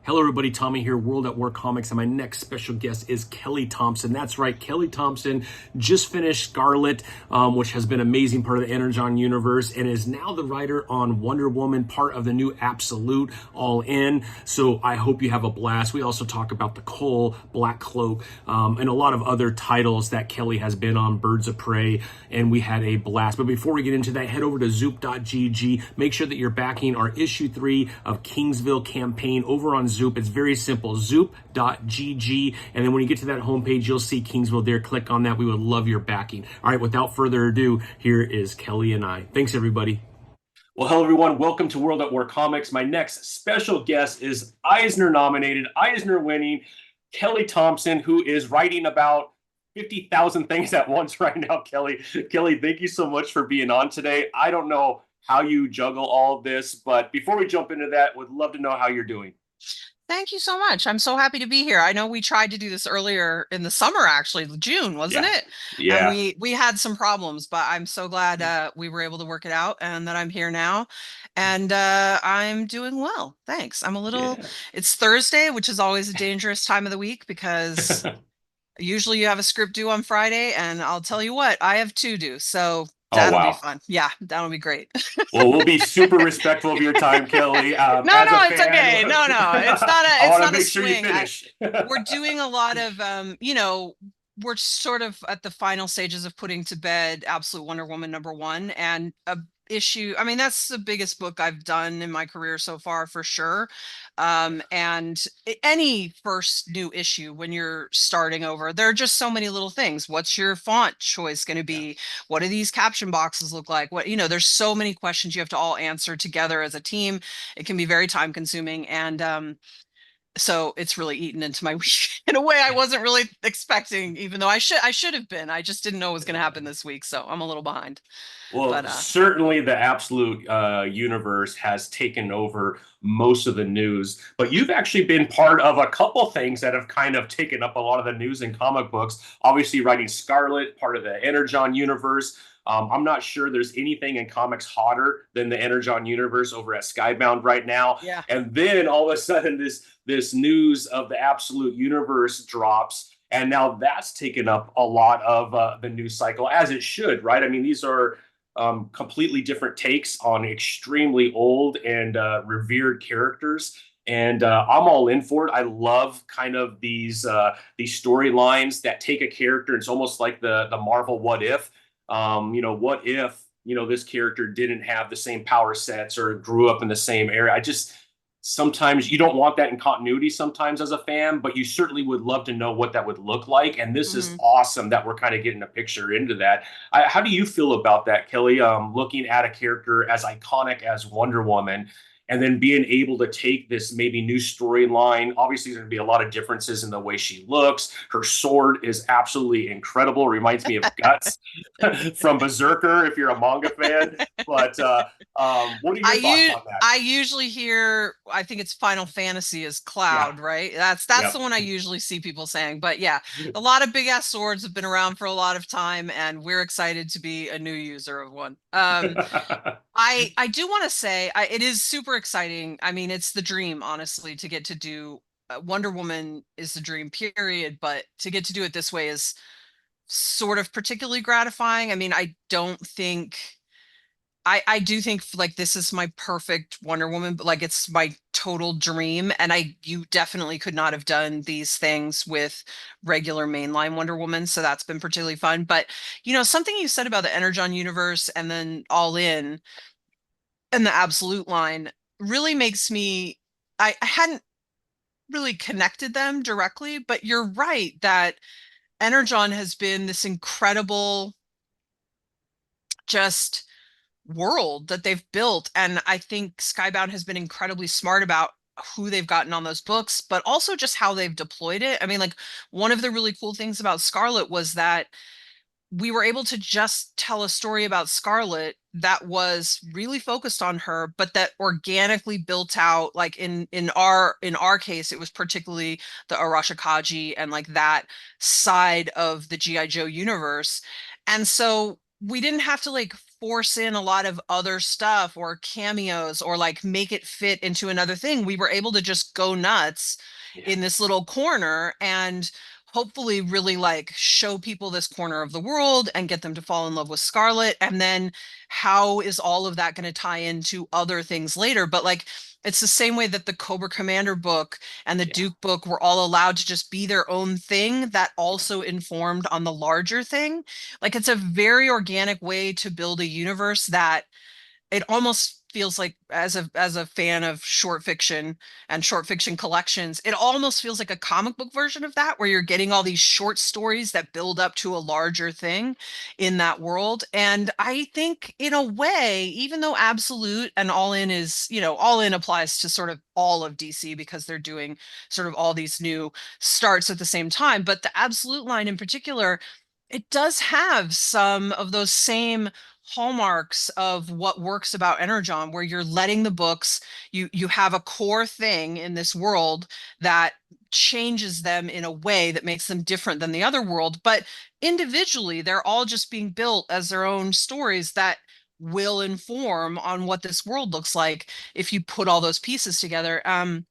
Hello, everybody. Tommy here, World at War Comics, and my next special guest is Kelly Thompson. That's right, Kelly Thompson just finished Scarlett, which has been an amazing part of the Energon universe, and is now the writer on Wonder Woman, part of the new Absolute All In. So I hope you have a blast. We also talk about the Cull, Black Cloak, and a lot of other titles that Kelly has been on, Birds of Prey, and we had a blast. But before we get into that, head over to zoop.gg. Make sure that you're backing our issue 3 of Kingsville campaign over on Zoop. It's very simple, zoop.gg, and then when you get to that homepage, you'll see Kingsville there. Click on that. We would love your backing. All right, without further ado, here is Kelly and I. Thanks, everybody. Well, hello, everyone. Welcome to World at War Comics. My next special guest is Eisner nominated, Eisner winning Kelly Thompson, who is writing about 50,000 things at once right now. Kelly, thank you so much for being on today. I don't know how you juggle all of this, but before we jump into that, would love to know how you're doing. Thank you so much. I'm so happy to be here. I know we tried to do this earlier in the summer, actually, June, wasn't Yeah. it? And Yeah. we had some problems, but I'm so glad we were able to work it out and that I'm here now. And I'm doing well. Thanks. Yeah. It's Thursday, which is always a dangerous time of the week because usually you have a script due on Friday, and I'll tell you what, I have two due. So Oh, that'll be wow. fun. Yeah, that'll be great. Well, we'll be super respectful of your time, Kelly. No, As a no, it's fan, okay. No, no, I it's want to not a make sure you swing. finish. We're doing a lot of we're sort of at the final stages of putting to bed Absolute Wonder Woman #1 and a issue. I mean, that's the biggest book I've done in my career so far for sure. And any first new issue when you're starting over, there are just so many little things. What's your font choice going to Yeah. be? What do these caption boxes look like? There's so many questions you have to all answer together as a team. It can be very time consuming, and so it's really eaten into my week in a way I wasn't really expecting, even though I should have been. I just didn't know it was going to happen this week, so I'm a little behind. Well, But certainly the Absolute universe has taken over most of the news, but you've actually been part of a couple things that have kind of taken up a lot of the news in comic books. Obviously, writing Scarlett, part of the Energon universe. I'm not sure there's anything in comics hotter than the Energon universe over at Skybound right now. yeah. And then all of a sudden, this news of the Absolute universe drops, and now that's taken up a lot of the news cycle, as it should, right? I mean, these are completely different takes on extremely old and revered characters. And I'm all in for it. I love kind of these storylines that take a character. It's almost like the Marvel what if. What if this character didn't have the same power sets or grew up in the same area? I just sometimes you don't want that in continuity sometimes as a fan, but you certainly would love to know what that would look like. And this is Mhm. awesome that we're kind of getting a picture into that. How do you feel about that, Kelly? Looking at a character as iconic as Wonder Woman, and then being able to take this maybe new storyline. Obviously, there's going to be a lot of differences in the way she looks. Her sword is absolutely incredible. Reminds me of Guts from Berserker, if you're a manga fan. But what are I your thoughts u on that? I usually hear, I think it's Final Fantasy is Yeah. Cloud, right? That's the Yep. one I usually see people saying. But yeah, a lot of big ass swords have been around for a lot of time, and we're excited to be a new user of one. I do want to say it is super exciting. I mean, it's the dream, honestly, to get to do Wonder Woman is the dream, period. But to get to do it this way is sort of particularly gratifying. I mean, I do think like this is my perfect Wonder Woman, but like it's my total dream. And you definitely could not have done these things with regular mainline Wonder Woman. So that's been particularly fun. But something you said about the Energon universe and then All In and the Absolute line really makes me, I hadn't really connected them directly, but you're right that Energon has been this incredible just world that they've built. And I think Skybound has been incredibly smart about who they've gotten on those books, but also just how they've deployed it. I mean, like one of the really cool things about Scarlet was that we were able to just tell a story about Scarlet that was really focused on her, but that organically built out, like in our case, it was particularly the Arashikage and like that side of the G.I. Joe universe. And so we didn't have to like force in a lot of other stuff or cameos or like make it fit into another thing. We were able to just go nuts Yeah. in this little corner and hopefully really like show people this corner of the world and get them to fall in love with Scarlett. And then how is all of that going to tie into other things later? But like, it's the same way that the Cobra Commander book and the Yeah. Duke book were all allowed to just be their own thing that also informed on the larger thing. Like it's a very organic way to build a universe that it almost feels like, as a fan of short fiction and short fiction collections, it almost feels like a comic book version of that, where you're getting all these short stories that build up to a larger thing in that world. And I think in a way, even though Absolute and All In is, All In applies to sort of all of DC because they're doing sort of all these new starts at the same time, but the Absolute line in particular, it does have some of those same hallmarks of what works about Energon, where you're letting the books, you have a core thing in this world that changes them in a way that makes them different than the other world, but individually they're all just being built as their own stories that will inform on what this world looks like if you put all those pieces together. I'm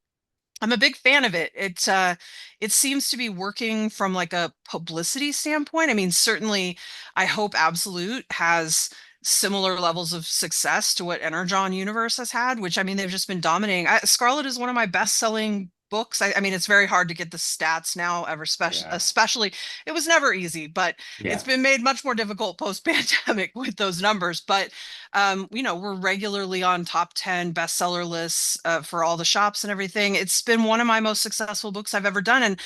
a big fan of it. It seems to be working from like a publicity standpoint. I mean, certainly I hope Absolute has similar levels of success to what Energon Universe has had, which I mean, they've just been dominating. Scarlet is one of my best-selling books. I mean, it's very hard to get the stats now, ever Yeah. especially it was never easy, but it's Yeah. been made much more difficult post-pandemic with those numbers. But we're regularly on top 10 bestseller lists for all the shops and everything. It's been one of my most successful books I've ever done. And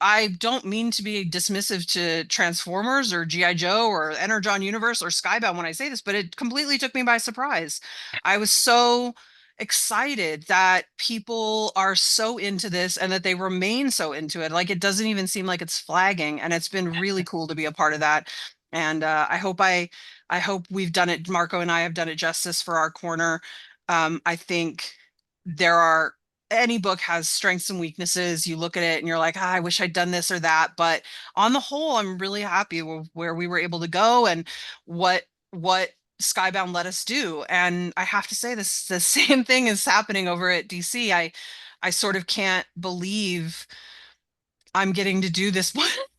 I don't mean to be dismissive to Transformers or G.I. Joe or Energon Universe or Skybound when I say this, but it completely took me by surprise. I was so excited that people are so into this and that they remain so into it. Like it doesn't even seem like it's flagging, and it's been really cool to be a part of that. And I hope we've done it. Marco and I have done it justice for our corner. I think there are any book has strengths and weaknesses. You look at it and you're like, I wish I'd done this or that. But on the whole, I'm really happy with where we were able to go and what Skybound let us do. And I have to say this, the same thing is happening over at DC. I sort of can't believe I'm getting to do this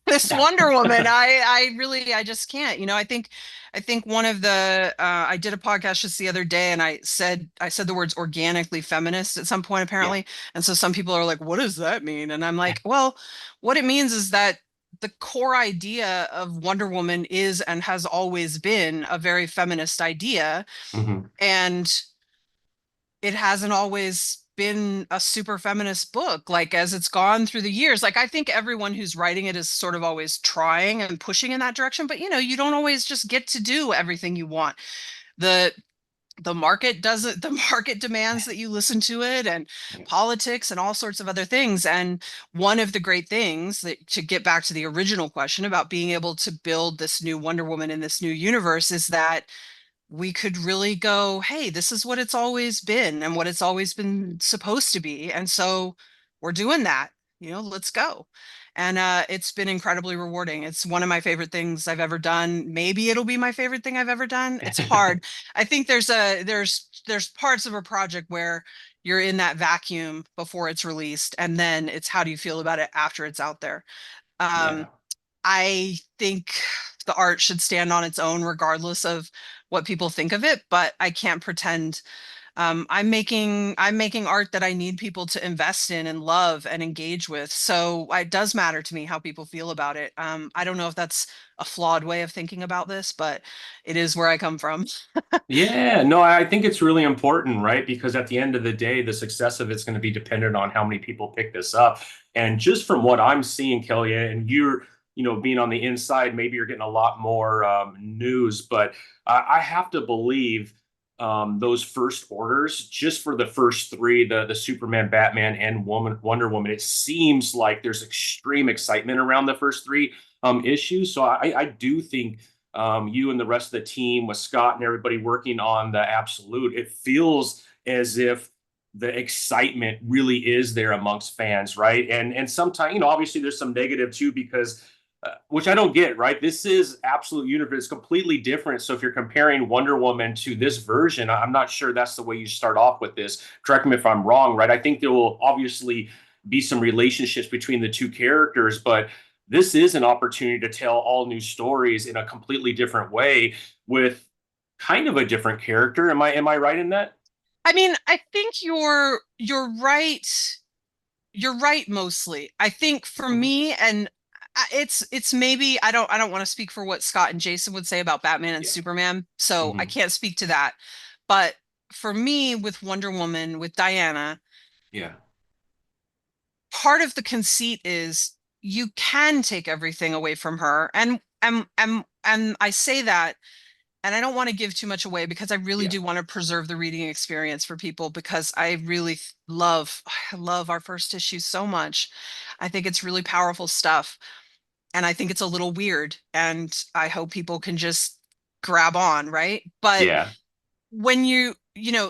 this Yeah. Wonder Woman. I just can't. I think one of the I did a podcast just the other day and I said the words organically feminist at some point Yeah. apparently. And so some people are like, what does that mean? And I'm like, well, what it means is that the core idea of Wonder Woman is and has always been a very feminist idea. Hmm. And it hasn't always been a super feminist book, like as it's gone through the years. Like I think everyone who's writing it is sort of always trying and pushing in that direction, but you don't always just get to do everything you want. The the market doesn't the market demands that you listen to it, and Yeah. politics and all sorts of other things. And one of the great things, that to get back to the original question about being able to build this new Wonder Woman in this new universe, is that we could really go, hey, this is what it's always been and what it's always been supposed to be. And so we're doing that, let's go. And it's been incredibly rewarding. It's one of my favorite things I've ever done. Maybe it'll be my favorite thing I've ever done. It's hard. I think there's parts of a project where you're in that vacuum before it's released, and then it's how do you feel about it after it's out there. Um, Yeah. I think the art should stand on its own regardless of what people think of it, but I can't pretend. I'm making art that I need people to invest in and love and engage with. So it does matter to me how people feel about it. I don't know if that's a flawed way of thinking about this, but it is where I come from. Yeah, no, I think it's really important, right? Because at the end of the day, the success of it's going to be dependent on how many people pick this up. And just from what I'm seeing, Kelly, and you're, being on the inside, maybe you're getting a lot more news, but I have to believe those first orders, just for the first three, the Superman, Batman, and Wonder Woman, it seems like there's extreme excitement around the first three issues. So I do think you and the rest of the team with Scott and everybody working on the Absolute, it feels as if the excitement really is there amongst fans, right? And sometimes, obviously there's some negative too, because which I don't get, right? This is absolute universe. It's completely different. So if you're comparing Wonder Woman to this version, I'm not sure that's the way you start off with this. Correct me if I'm wrong, right? I think there will obviously be some relationships between the two characters, but this is an opportunity to tell all new stories in a completely different way with kind of a different character. Am I right in that? I mean, I think you're right. You're right mostly. I think for Mm-hmm. me, and it's maybe I don't want to speak for what Scott and Jason would say about Batman and Yeah. Superman, so I Mm-hmm. can't speak to that. But for me, with Wonder Woman, with Diana, Yeah. part of the conceit is you can take everything away from her, and I say that, and I don't want to give too much away because I really Yeah. do want to preserve the reading experience for people because I really love I love our first issue so much. I think it's really powerful stuff, and I think it's a little weird, and I hope people can just grab on, right? But Yeah. when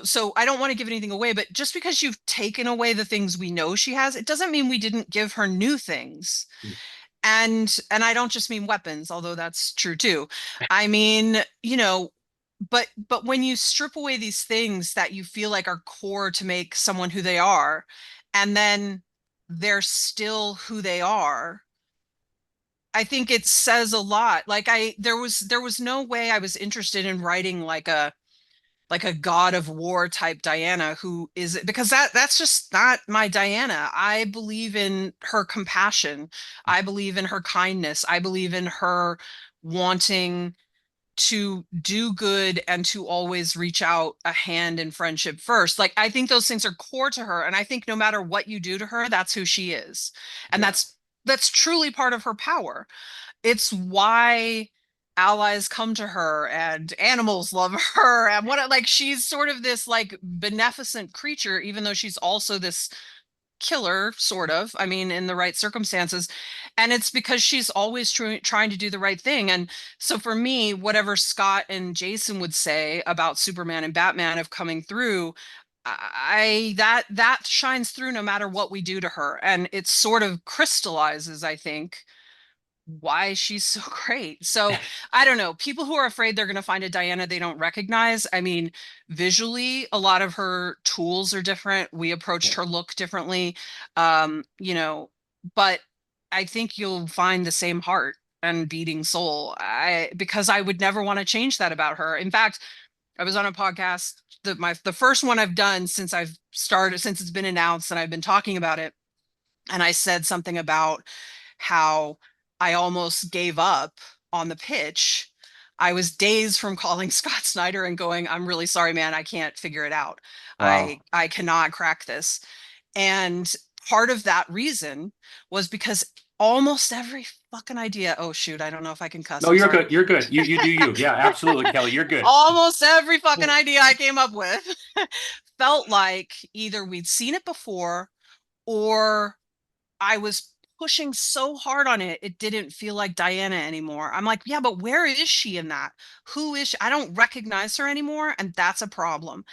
so I don't want to give anything away, but just because you've taken away the things we know she has, it doesn't mean we didn't give her new things. And I don't just mean weapons, although that's true too. I mean, but when you strip away these things that you feel like are core to make someone who they are, and then they're still who they are, I think it says a lot. Like there was no way I was interested in writing like a god of war type Diana who is because that's just not my Diana. I believe in her compassion. I believe in her kindness. I believe in her wanting to do good and to always reach out a hand in friendship first. Like I think those things are core to her, and I think no matter what you do to her, that's who she is. And Yeah. that's truly part of her power. It's why allies come to her and animals love her and what like she's sort of this like beneficent creature, even though she's also this killer, sort of, I mean, in the right circumstances. And it's because she's always trying to do the right thing. And so for me, whatever Scott and Jason would say about Superman and Batman of coming through, I that shines through no matter what we do to her, and it sort of crystallizes, I think, why she's so great. So I don't know. People who are afraid they're going to find a Diana they don't recognize. I mean, visually, a lot of her tools are different. We approached Yeah. her look differently. Um, you know, but I think you'll find the same heart and beating soul. Because I would never want to change that about her. In fact, I was on a podcast, the first one I've done since I've started, since it's been announced and I've been talking about it. And I said something about how I almost gave up on the pitch. I was days from calling Scott Snyder and going, "I'm really sorry, man. I can't figure it out. I Wow. I cannot crack this." And part of that reason was because almost every fucking idea, oh shoot, I don't know if I can cuss. No, I'm you're sorry. good. You're good. You do you. Yeah, absolutely, Kelly. You're good. Almost every fucking idea I came up with felt like either we'd seen it before or I was pushing so hard on it, it didn't feel like Diana anymore. I'm like, yeah, but where is she in that? Who is she? I don't recognize her anymore, and that's a problem.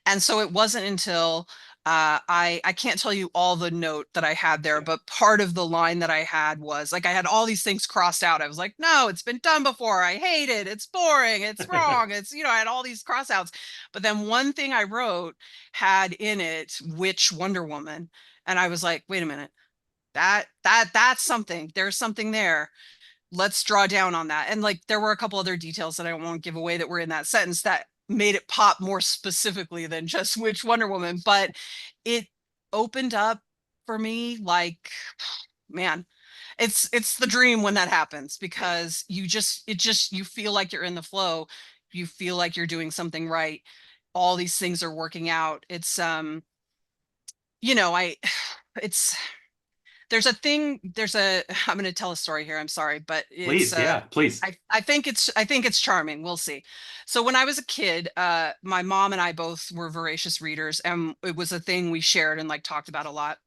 And so it wasn't until I can't tell you all the note that I had there, Yeah. but part of the line that I had was like I had all these things crossed out. I was like, no, it's been done before. I hate it. It's boring. It's wrong. It's I had all these crossouts. But then one thing I wrote had in it which Wonder Woman. And I was like, wait a minute, that's something. There's something there. Let's draw down on that. And like there were a couple other details that I won't give away that were in that sentence that made it pop more specifically than just which Wonder Woman, but it opened up for me like, man, it's the dream when that happens Yeah. because you feel like you're in the flow. You feel like you're doing something right. All these things are working out. It's I it's there's a thing there's a I'm going to tell a story here, I'm sorry, but it's Please. Yeah. Please. I think it's charming, we'll see. So when I was a kid, my mom and I both were voracious readers, and it was a thing we shared and like talked about a lot.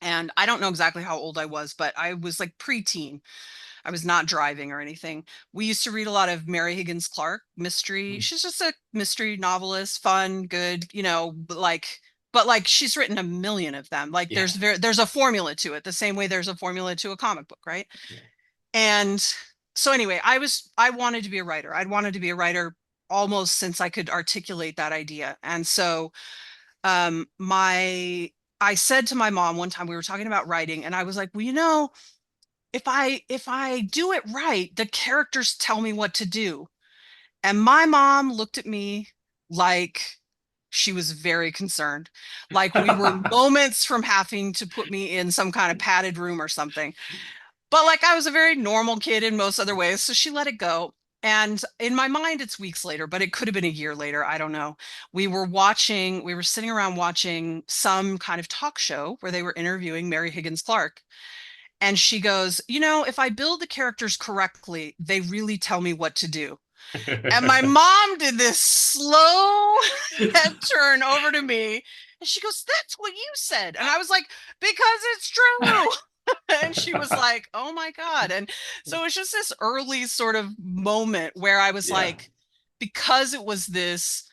And I don't know exactly how old I was, but I was like preteen. I was not driving or anything. We used to read a lot of Mary Higgins Clark mystery. Mm. She's just a mystery novelist, fun, good, but like she's written a million of them. Like Yeah. there's a formula to it, the same way there's a formula to a comic book, right? Yeah. And so anyway, I wanted to be a writer. I'd wanted to be a writer almost since I could articulate that idea. And so my I said to my mom one time, we were talking about writing, and I was like, well, if I do it right, the characters tell me what to do. And my mom looked at me like she was very concerned. Like we were moments from having to put me in some kind of padded room or something. But like I was a very normal kid in most other ways, so she let it go. And in my mind, it's weeks later, but it could have been a year later. I don't know. We were sitting around watching some kind of talk show where they were interviewing Mary Higgins Clark. And she goes, if I build the characters correctly, they really tell me what to do. And my mom did this slow head turn over to me. And she goes, that's what you said. And I was like, because it's true. And she was like, oh my God. And so it's just this early sort of moment where I was Yeah. like, because it was this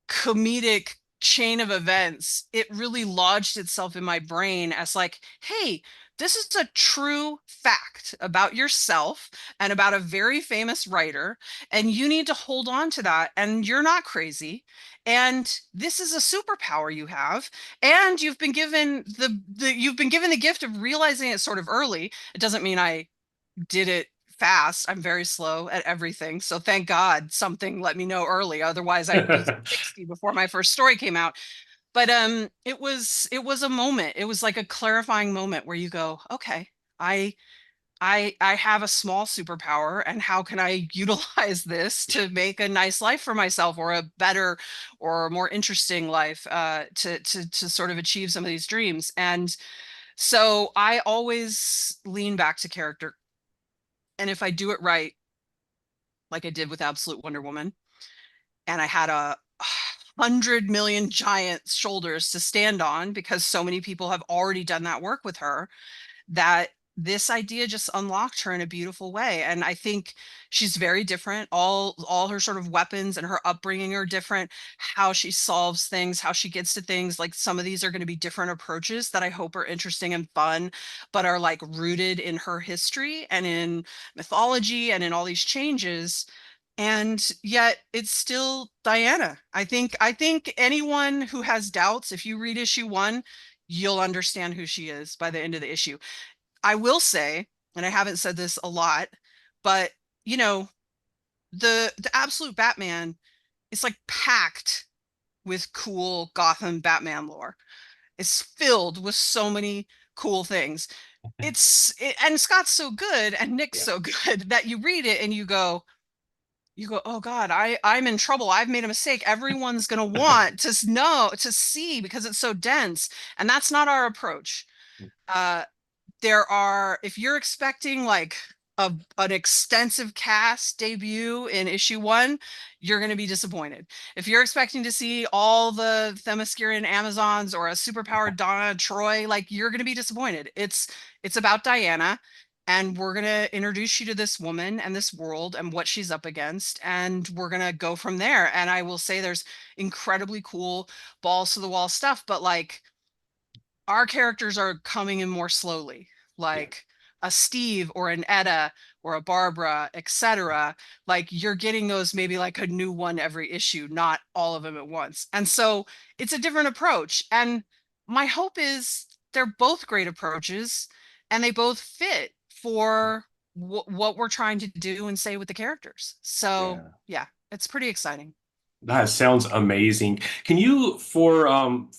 comedic chain of events, it really lodged itself in my brain as like, hey, this is a true fact about yourself and about a very famous writer, and you need to hold on to that. And you're not crazy. And this is a superpower you have, and you've been given the gift of realizing it sort of early. It doesn't mean I did it fast. I'm very slow at everything. So thank God something let me know early. Otherwise I'd be 60 before my first story came out. But it was a moment. It was like a clarifying moment where you go, okay, I I have a small superpower, and how can I utilize this to make a nice life for myself, or a better or more interesting life, to sort of achieve some of these dreams. And so I always lean back to character. And if I do it right, like I did with Absolute Wonder Woman, and I had 100 million giant shoulders to stand on because so many people have already done that work with her, that this idea just unlocked her in a beautiful way. And I think she's very different. All her sort of weapons and her upbringing are different. How she solves things, how she gets to things, like some of these are going to be different approaches that I hope are interesting and fun, but are like rooted in her history and in mythology and in all these changes. And yet it's still Diana. I think anyone who has doubts, if you read issue 1, you'll understand who she is by the end of the issue. I will say, and I haven't said this a lot, but you know, the absolute Batman is like packed with cool Gotham Batman lore. It's filled with so many cool things. And Scott's so good and Nick's Yeah. so good that you read it and you go, oh God, I'm in trouble. I've made a mistake. Everyone's gonna want to know, to see, because it's so dense. And that's not our approach. Uh, if you're expecting like an extensive cast debut in issue 1, you're going to be disappointed. If you're expecting to see all the Themysciran Amazons or a superpowered Donna Troy, like, you're going to be disappointed. It's about Diana, and we're going to introduce you to this woman and this world and what she's up against, and we're going to go from there. And I will say there's incredibly cool balls to the wall stuff, but like, our characters are coming in more slowly, Yeah. like a Steve or an Etta or a Barbara, etc. Like, you're getting those, maybe like a new one every issue, not all of them at once. And so it's a different approach. And my hope is they're both great approaches, and they both fit for what we're trying to do and say with the characters. So Yeah. yeah, it's pretty exciting. That sounds amazing. Can you, for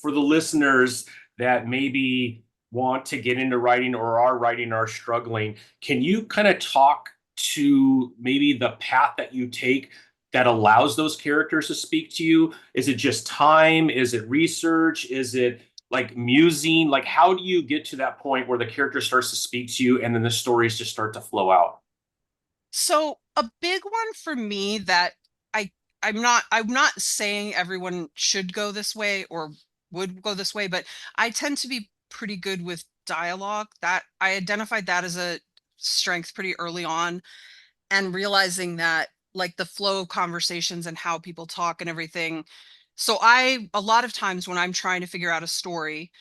the listeners that maybe want to get into writing or are writing or are struggling, can you kind of talk to maybe the path that you take that allows those characters to speak to you? Is it just time? Is it research? Is it like musing? Like, how do you get to that point where the character starts to speak to you and then the stories just start to flow out? So a big one for me that I I'm not saying everyone should go this way or would go this way, but I tend to be pretty good with dialogue. That I identified that as a strength pretty early on, and realizing that, like, the flow of conversations and how people talk and everything. So I a lot of times when I'm trying to figure out a story,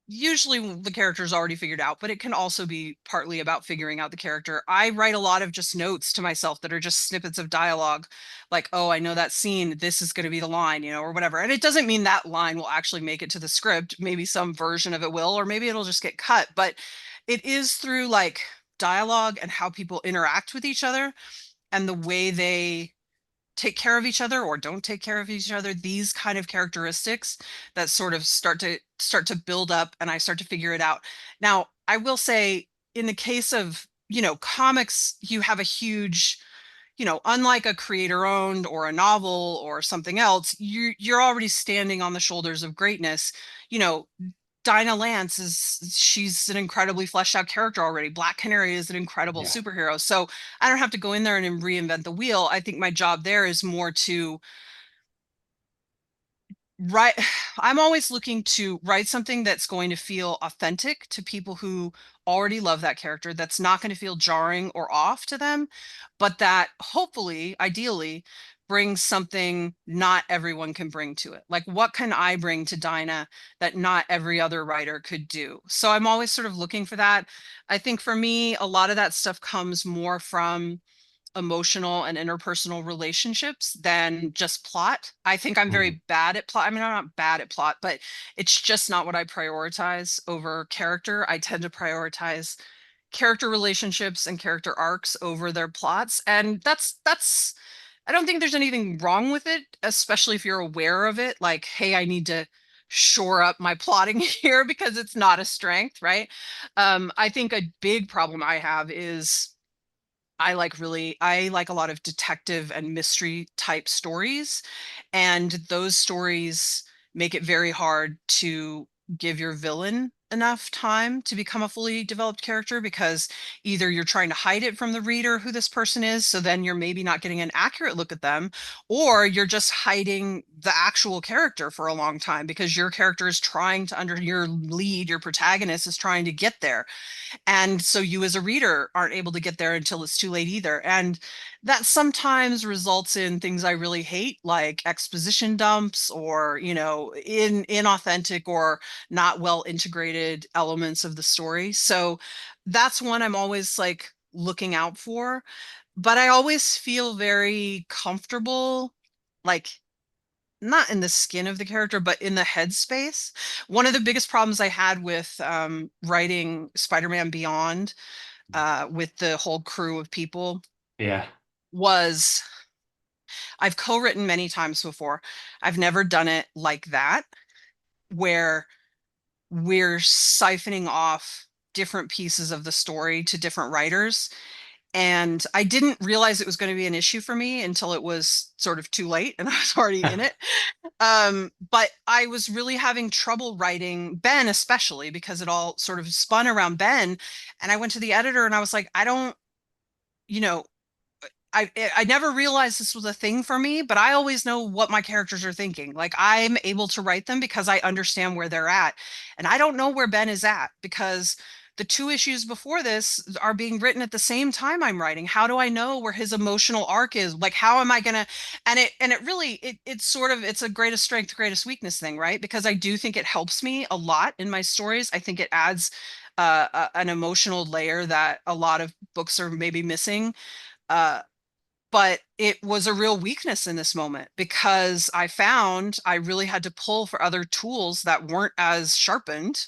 usually the character is already figured out, but it can also be partly about figuring out the character. I write a lot of just notes to myself that are just snippets of dialogue, like, oh, I know that scene, this is going to be the line, or whatever. And it doesn't mean that line will actually make it to the script. Maybe some version of it will, or maybe it'll just get cut. But it is through like dialogue and how people interact with each other and the way they take care of each other or don't take care of each other, these kind of characteristics that sort of start to build up, and I start to figure it out. Now I will say, in the case of comics, you have a huge, unlike a creator owned or a novel or something else, you're already standing on the shoulders of greatness. you know Dinah Lance she's an incredibly fleshed out character already. Black Canary is an incredible Yeah. superhero. So I don't have to go in there and reinvent the wheel. I think my job there is more to write. I'm always looking to write something that's going to feel authentic to people who already love that character, that's not going to feel jarring or off to them, but that hopefully, ideally, brings something not everyone can bring to it. Like, what can I bring to Dinah that not every other writer could do? So I'm always sort of looking for that. I think for me, a lot of that stuff comes more from emotional and interpersonal relationships than just plot. I think I'm Mhm. very bad at plot. I mean, I'm not bad at plot, but it's just not what I prioritize over character. I tend to prioritize character relationships and character arcs over their plots. And that's I don't think there's anything wrong with it, especially if you're aware of it. Like, hey, I need to shore up my plotting here because it's not a strength, right? I think a big problem I have is I like a lot of detective and mystery type stories, and those stories make it very hard to give your villain enough time to become a fully developed character, because either you're trying to hide it from the reader who this person is, so then you're maybe not getting an accurate look at them, or you're just hiding the actual character for a long time because your character is trying to under your lead, your protagonist is trying to get there, and so you as a reader aren't able to get there until it's too late either. And that sometimes results in things I really hate, like exposition dumps, or in inauthentic or not well integrated elements of the story. So that's one I'm always like looking out for, but I always feel very comfortable, like not in the skin of the character, but in the headspace. One of the biggest problems I had with writing Spider-Man Beyond, with the whole crew of people, Yeah. was I've co-written many times before. I've never done it like that, where we're siphoning off different pieces of the story to different writers. And I didn't realize it was going to be an issue for me until it was sort of too late and I was already in it. But I was really having trouble writing Ben, especially because it all sort of spun around Ben. And I went to the editor and I was like, I don't, you know, I never realized this was a thing for me, but I always know what my characters are thinking. Like, I'm able to write them because I understand where they're at. And I don't know where Ben is at, because the two issues before this are being written at the same time I'm writing. How do I know where his emotional arc is? Like, how am I gonna, and it really it's sort of, it's a greatest strength, greatest weakness thing, right? Because I do think it helps me a lot in my stories. I think it adds an emotional layer that a lot of books are maybe missing. Uh, but it was a real weakness in this moment because I found I really had to pull for other tools that weren't as sharpened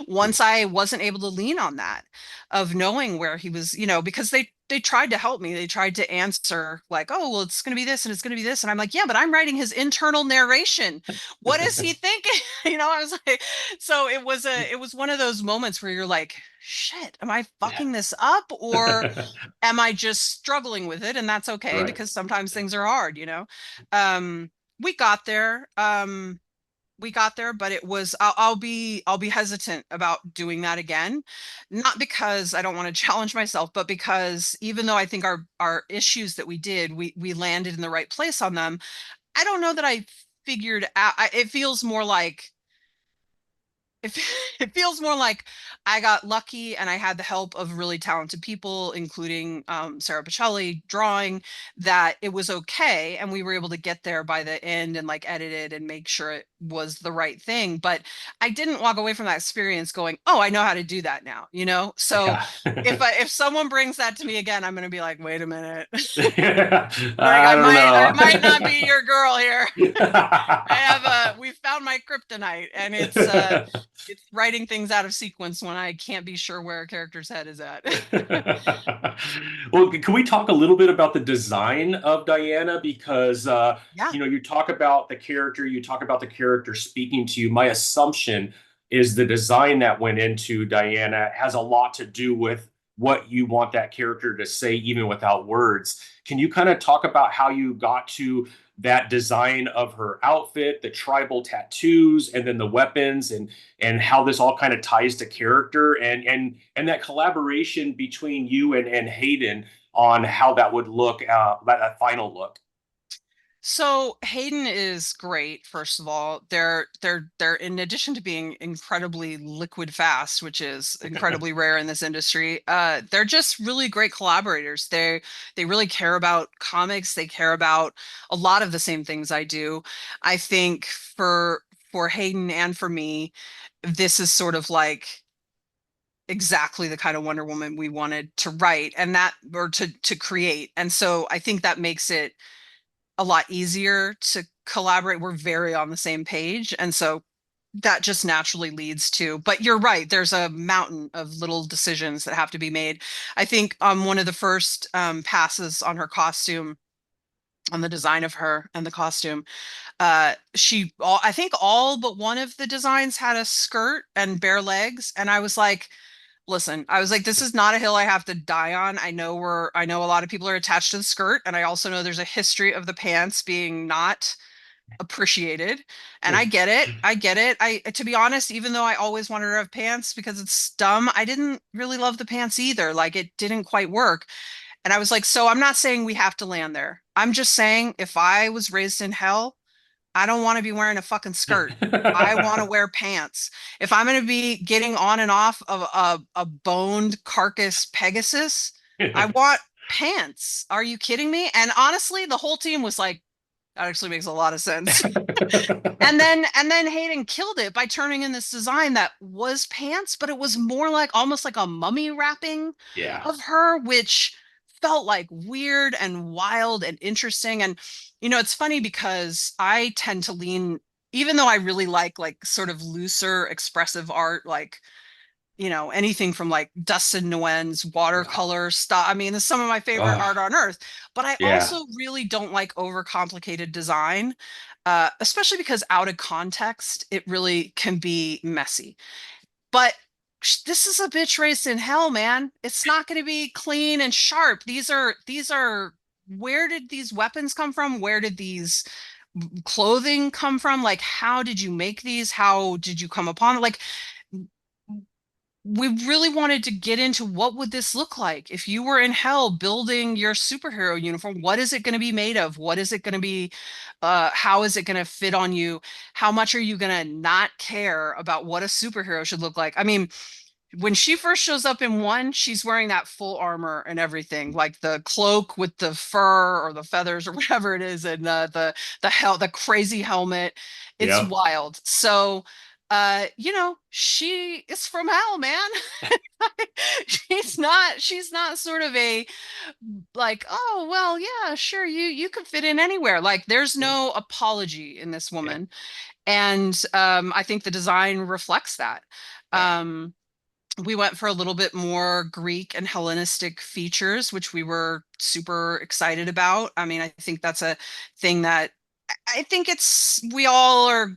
once I wasn't able to lean on that, of knowing where he was, because they tried to help me. They tried to answer like, oh, well, it's going to be this and it's going to be this. And I'm like, yeah, but I'm writing his internal narration. What is he thinking? I was like, so it was one of those moments where you're like, shit, am I Yeah. fucking this up, or am I just struggling with it? And that's okay, Right. because sometimes things are hard. Um, we got there. We got there, but it was, I'll be hesitant about doing that again. Not because I don't want to challenge myself, but because even though I think our issues that we did, we landed in the right place on them, I don't know that I figured out, it feels more like it, it feels more like I got lucky and I had the help of really talented people, including Sarah Pacelli drawing, that it was okay. And we were able to get there by the end and like edit it and make sure it was the right thing. But I didn't walk away from that experience going, oh, I know how to do that now, you know? So Yeah. if someone brings that to me again, I'm gonna be like, wait a minute. Like I don't I know. might not be your girl here. I have we found my kryptonite, and it's writing things out of sequence when I can't be sure where a character's head is at. Well, can we talk a little bit about the design of Diana? Because Yeah. you talk about the character, you talk about the character speaking to you. My assumption is the design that went into Diana has a lot to do with what you want that character to say, even without words. Can you kind of talk about how you got to that design of her outfit, the tribal tattoos, and then the weapons, and how this all kind of ties to character and that collaboration between you and Hayden on how that would look, that final look. So Hayden is great, first of all. They're in addition to being incredibly liquid fast, which is incredibly rare in this industry, they're just really great collaborators. They really care about comics, they care about a lot of the same things I do. I think for Hayden and for me, this is sort of like exactly the kind of Wonder Woman we wanted to write and that or to create. And so I think that makes it a lot easier to collaborate. We're very on the same page. And so that just naturally leads to, but you're right, there's a mountain of little decisions that have to be made. I think one of the first passes on her costume, on the design of her and the costume, I think all but one of the designs had a skirt and bare legs. And I was like, listen, I was like, this is not a hill I have to die on. I know a lot of people are attached to the skirt, and I also know there's a history of the pants being not appreciated. And I get it. I get it. To be honest, even though I always wanted her to have pants because it's dumb, I didn't really love the pants either. Like it didn't quite work. And I was like, so I'm not saying we have to land there. I'm just saying if I was raised in hell, I don't want to be wearing a fucking skirt. I want to wear pants. If I'm going to be getting on and off of a boned carcass Pegasus, I want pants. Are you kidding me? And honestly, the whole team was like, that actually makes a lot of sense. And then Hayden killed it by turning in this design that was pants, but it was more like almost like a mummy wrapping Yeah. of her, which felt like weird and wild and interesting. And it's funny because I tend to lean, even though I really like sort of looser expressive art, like anything from like Dustin Nguyen's watercolor stuff. I mean, it's some of my favorite Oh, art on earth, but I yeah. also really don't like overcomplicated design, especially because out of context, it really can be messy. But this is a bitch race in hell, man. It's not going to be clean and sharp. These are where did these weapons come from? Where did these clothing come from? Like, how did you make these? How did you come upon it? Like, we really wanted to get into what would this look like if you were in hell building your superhero uniform. What is it going to be made of? What is it going to be? How is it going to fit on you? How much are you going to not care about what a superhero should look like? I mean, when she first shows up in one, she's wearing that full armor and everything, like the cloak with the fur or the feathers or whatever it is, and the crazy helmet. It's Yep. wild. So, she is from hell, man. She's not sort of a like, oh well, yeah, sure, you could fit in anywhere. Like, there's no apology in this Yeah. woman, and I think the design reflects that. Yeah. Um, we went for a little bit more Greek and Hellenistic features, which we were super excited about. I mean, I think that's a thing that I think we all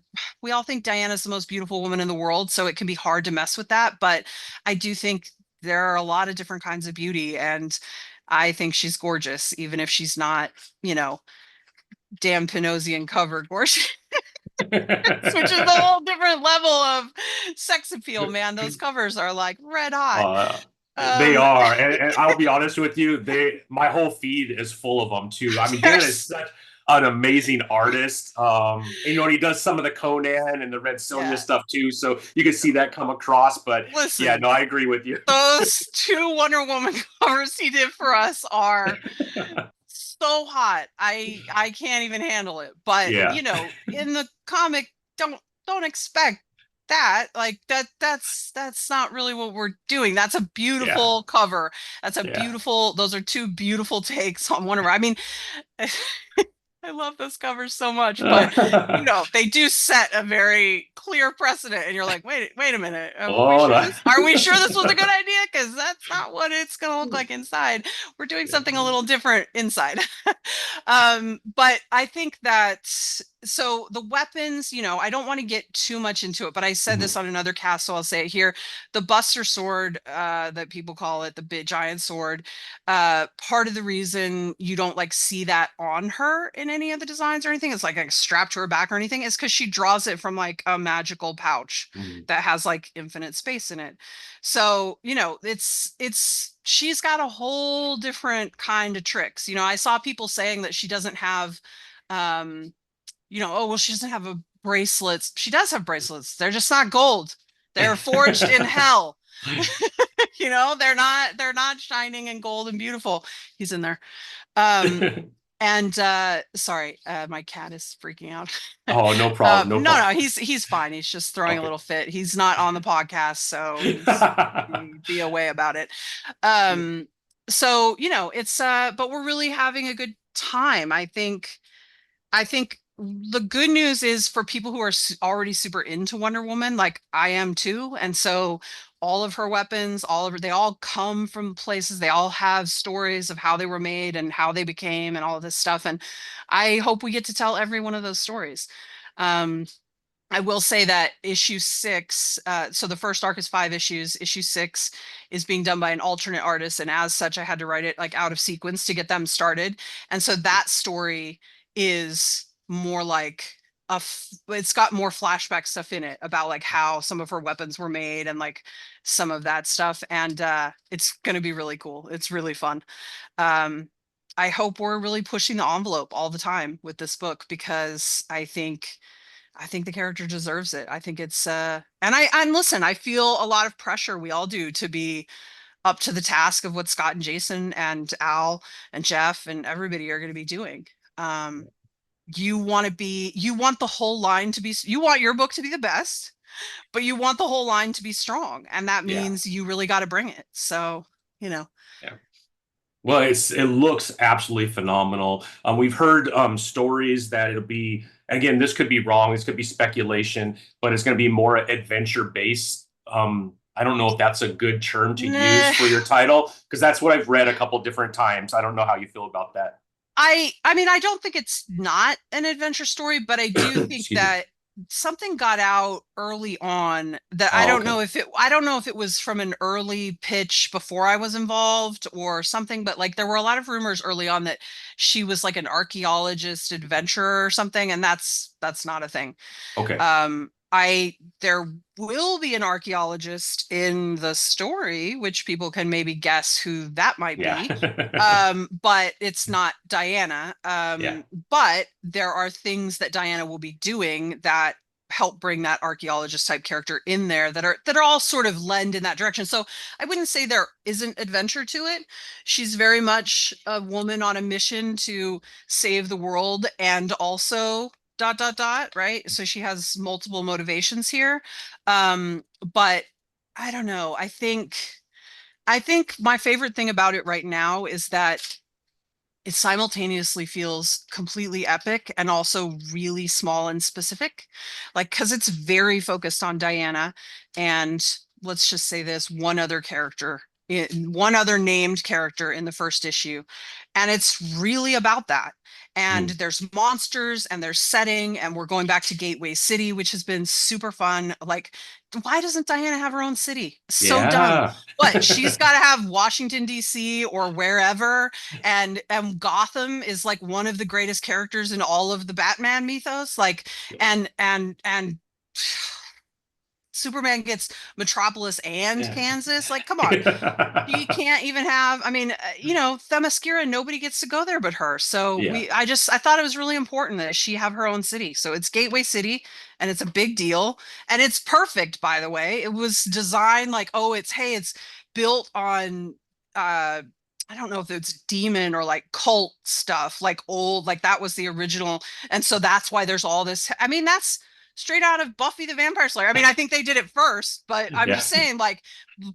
think Diana's the most beautiful woman in the world, so it can be hard to mess with that. But I do think there are a lot of different kinds of beauty, and I think she's gorgeous, even if she's not, you know, damn Pinosian covered gorgeous, which is a whole different level of sex appeal, man. Those covers are like red hot. Uh, they Um, are, and I'll be honest with you, my whole feed is full of them too. I mean, Dan is there's such. an amazing artist. You know, and he does some of the Conan and the Red Sonja Yeah. stuff too, so you can see that come across. But yeah, Listen, no, I agree with you. those two Wonder Woman covers he did for us are so hot. I can't even handle it. But Yeah, you know, in the comic, don't expect that. Like that's not really what we're doing. That's a yeah, beautiful cover. That's a yeah. beautiful, those are two beautiful takes on Wonder Woman. I mean, I love those covers so much, but you know, they do set a very clear precedent and you're like, wait a minute. Oh, Are we sure this was a good idea? Because that's not what it's gonna look like inside. We're doing something a little different inside. But I think that so the weapons, you know, I don't want to get too much into it, but I said Mhm. this on another cast, so I'll say it here. The Buster sword, that people call it, the big giant sword, part of the reason you don't like see that on her in any of the designs or anything, it's like strapped to her back or anything, is because she draws it from like a magical pouch Mhm. that has like infinite space in it. So, you know, she's got a whole different kind of tricks. You know, I saw people saying that she doesn't have um you know, oh well, she doesn't have a bracelets. She does have bracelets. They're just not gold. They're forged in hell. You know, they're not shining and gold and beautiful. He's in there. Um and sorry, my cat is freaking out. Oh, no problem, no No, problem. no, he's fine. He's just throwing a Okay. little fit. He's not on the podcast, so he's be away about it. Um so, you know, it's but we're really having a good time. I think the good news is for people who are already super into Wonder Woman, like I am too. And so all of her weapons, they all come from places, they all have stories of how they were made and how they became and all of this stuff. And I hope we get to tell every one of those stories. Um, I will say that issue 6, so the first arc is 5 issues. Issue 6 is being done by an alternate artist, and as such, I had to write it like out of sequence to get them started. And so that story is more like it's got more flashback stuff in it about like how some of her weapons were made and like some of that stuff. And it's gonna be really cool. It's really fun. Um, I hope we're really pushing the envelope all the time with this book because I think the character deserves it. I think it's and listen, I feel a lot of pressure, we all do, to be up to the task of what Scott and Jason and Al and Jeff and everybody are going to be doing. Um you want the whole line to be, you want your book to be the best, but you want the whole line to be strong, and that Yeah, means you really got to bring it. So, you know. yeah. Well, it looks absolutely phenomenal. We've heard stories that it'll be, again, this could be wrong, this could be speculation, but it's going to be more adventure based. I don't know if that's a good term to use Nah, for your title because that's what I've read a couple different times. I don't know how you feel about that. I mean, I don't think it's not an adventure story, but I do think Excuse me. that something got out early on that Oh, okay. I don't know if it was from an early pitch before I was involved or something, but like there were a lot of rumors early on that she was like an archaeologist adventurer or something, and that's not a thing. Okay. I There will be an archaeologist in the story, which people can maybe guess who that might Yeah. be. But it's not Diana. Yeah. But there are things that Diana will be doing that help bring that archaeologist type character in there that are all sort of lend in that direction. So I wouldn't say there isn't adventure to it. She's very much a woman on a mission to save the world and also dot dot dot, right? So she has multiple motivations here. But I don't know. I think my favorite thing about it right now is that it simultaneously feels completely epic and also really small and specific. Like, because it's very focused on Diana and let's just say this one other character, one other named character in the first issue. And it's really about that. And Mm. there's monsters and there's setting, and we're going back to Gateway City, which has been super fun. Like, why doesn't Diana have her own city? So dumb. Yeah. But she's got to have Washington, D.C. or wherever, and Gotham is like one of the greatest characters in all of the Batman mythos. Like, and Superman gets Metropolis and Yeah. Kansas. Like, come on. She can't even have, I mean, Themyscira, nobody gets to go there but her. So Yeah. I thought it was really important that she have her own city. So it's Gateway City and it's a big deal. And it's perfect, by the way. It was designed like, oh, it's built on, I don't know if it's demon or like cult stuff, like old, like that was the original. And so that's why there's all this. I mean, that's straight out of Buffy the Vampire Slayer. I mean, I think they did it first, but I'm Yeah. just saying, like,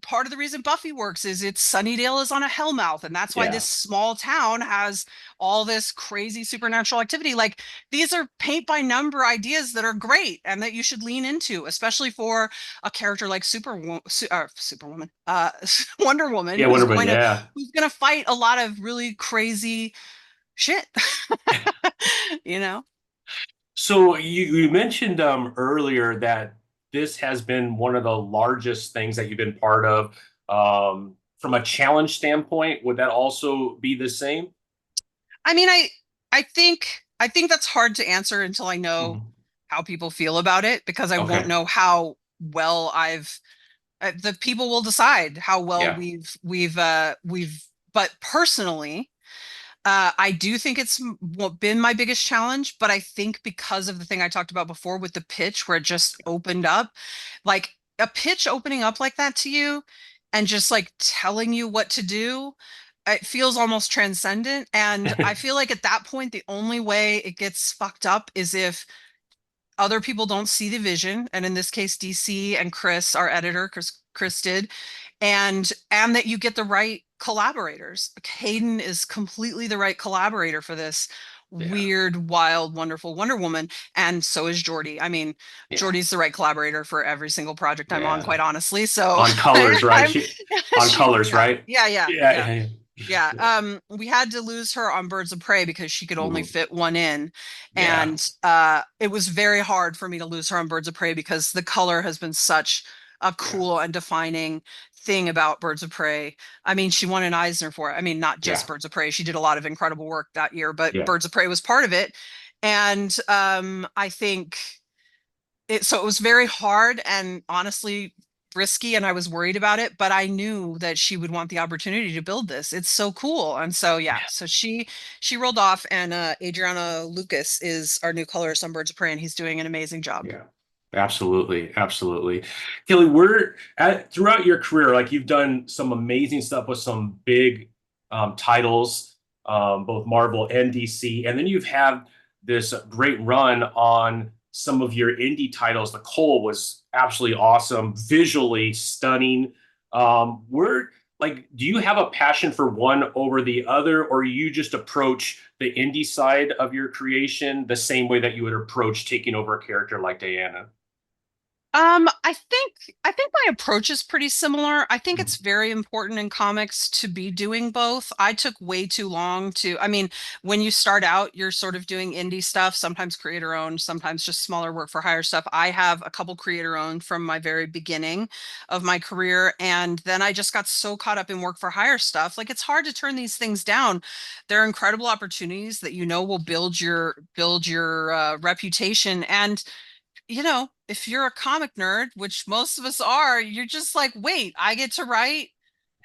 part of the reason Buffy works is it's Sunnydale is on a hellmouth, and that's why Yeah. this small town has all this crazy supernatural activity. Like these are paint by number ideas that are great and that you should lean into, especially for a character like Superwoman, Wonder Woman, Yeah. Wonderman. Yeah. who's gonna fight a lot of really crazy shit. you know? So you mentioned earlier that this has been one of the largest things that you've been part of. From a challenge standpoint, would that also be the same? I mean, I think that's hard to answer until I know Mhm. how people feel about it because I won't Okay. know how well the people will decide how well Yeah. we've but personally I do think it's been my biggest challenge, but I think because of the thing I talked about before with the pitch where it just opened up, like a pitch opening up like that to you and just like telling you what to do, it feels almost transcendent. And I feel like at that point, the only way it gets fucked up is if other people don't see the vision, and in this case DC and Chris, our editor, Chris did, and that you get the right collaborators. Hayden is completely the right collaborator for this Yeah. weird, wild, wonderful Wonder Woman, and so is Jordy. I mean, Yeah. Jordy's the right collaborator for every single project I'm on, Yeah. quite honestly. So On colors, right? I'm She on she colors, yeah, right? yeah, yeah, Yeah. yeah. Yeah. Yeah, Yeah. we had to lose her on Birds of Prey because she could only Mhm. fit one in. Yeah. And it was very hard for me to lose her on Birds of Prey because the color has been such a Yeah. cool and defining thing about Birds of Prey. I mean, she won an Eisner for it. I mean, not just Yeah. Birds of Prey. She did a lot of incredible work that year, but Yeah. Birds of Prey was part of it. And I think it was very hard and honestly risky, and I was worried about it, but I knew that she would want the opportunity to build this. It's so cool. And so yeah, so she rolled off, and Adriana Lucas is our new colorist on Birds of Prey, and he's doing an amazing job. Yeah, absolutely, absolutely. Kelly, we're at throughout your career, like you've done some amazing stuff with some big titles, both Marvel and DC, and then you've had this great run on some of your indie titles. The Cull was absolutely awesome, visually stunning. We're like, do you have a passion for one over the other, or you just approach the indie side of your creation the same way that you would approach taking over a character like Diana? I think my approach is pretty similar. I think Mhm. it's very important in comics to be doing both. I took way too long I mean, when you start out, you're sort of doing indie stuff, sometimes creator owned, sometimes just smaller work for hire stuff. I have a couple creator owned from my very beginning of my career, and then I just got so caught up in work for hire stuff. Like it's hard to turn these things down. They're incredible opportunities that will build your reputation. And if you're a comic nerd, which most of us are, you're just like, wait, I get to write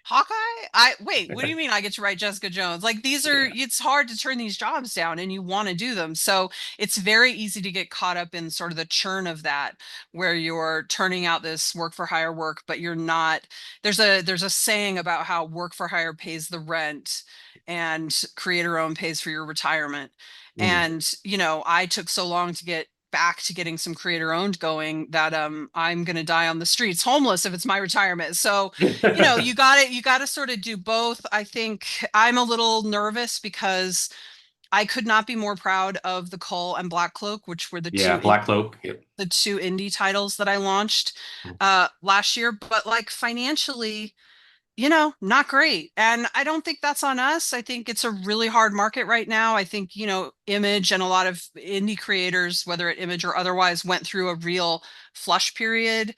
Hawkeye? What do you mean I get to write Jessica Jones? Like Yeah. it's hard to turn these jobs down and you want to do them. So it's very easy to get caught up in sort of the churn of that, where you're turning out this work for hire work, but you're not, there's a saying about how work for hire pays the rent and creator owned pays for your retirement. Mm. And, I took so long to get back to getting some creator owned going that I'm going to die on the streets homeless if it's my retirement. So, you got to sort of do both. I think I'm a little nervous because I could not be more proud of the Cull and Black Cloak, which were Yeah, Black Cloak. Yep. the two indie titles that I launched last year, but like financially, not great. And I don't think that's on us. I think it's a really hard market right now. I think, Image and a lot of indie creators, whether at Image or otherwise, went through a real flush period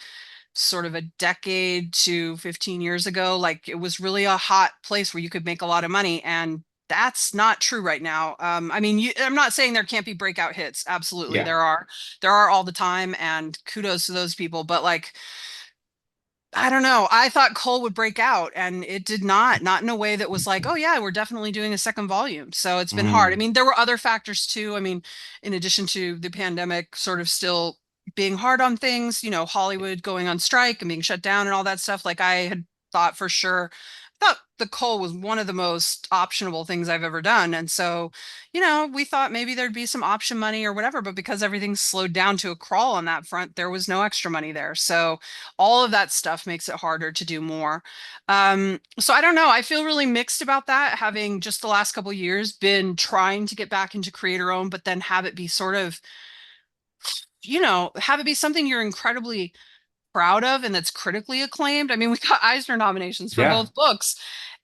sort of a decade to 15 years ago. Like it was really a hot place where you could make a lot of money. And that's not true right now. I mean, I'm not saying there can't be breakout hits. Absolutely, Yeah. there are all the time, and kudos to those people. But like, I don't know. I thought Cull would break out, and it did not. Not in a way that was like, oh yeah, we're definitely doing a second volume. So it's been hard. I Mm. mean, there were other factors too. I mean, in addition to the pandemic, sort of still being hard on things, Hollywood going on strike and being shut down and all that stuff. Like I had thought for sure, thought the Cull was one of the most optionable things I've ever done, and so we thought maybe there'd be some option money or whatever, but because everything's slowed down to a crawl on that front, there was no extra money there. So all of that stuff makes it harder to do more. So I don't know. I feel really mixed about that, having just the last couple years been trying to get back into creator own, but then have it be sort of, have it be something you're incredibly proud of and that's critically acclaimed. I mean, we got Eisner nominations for Yeah. both books,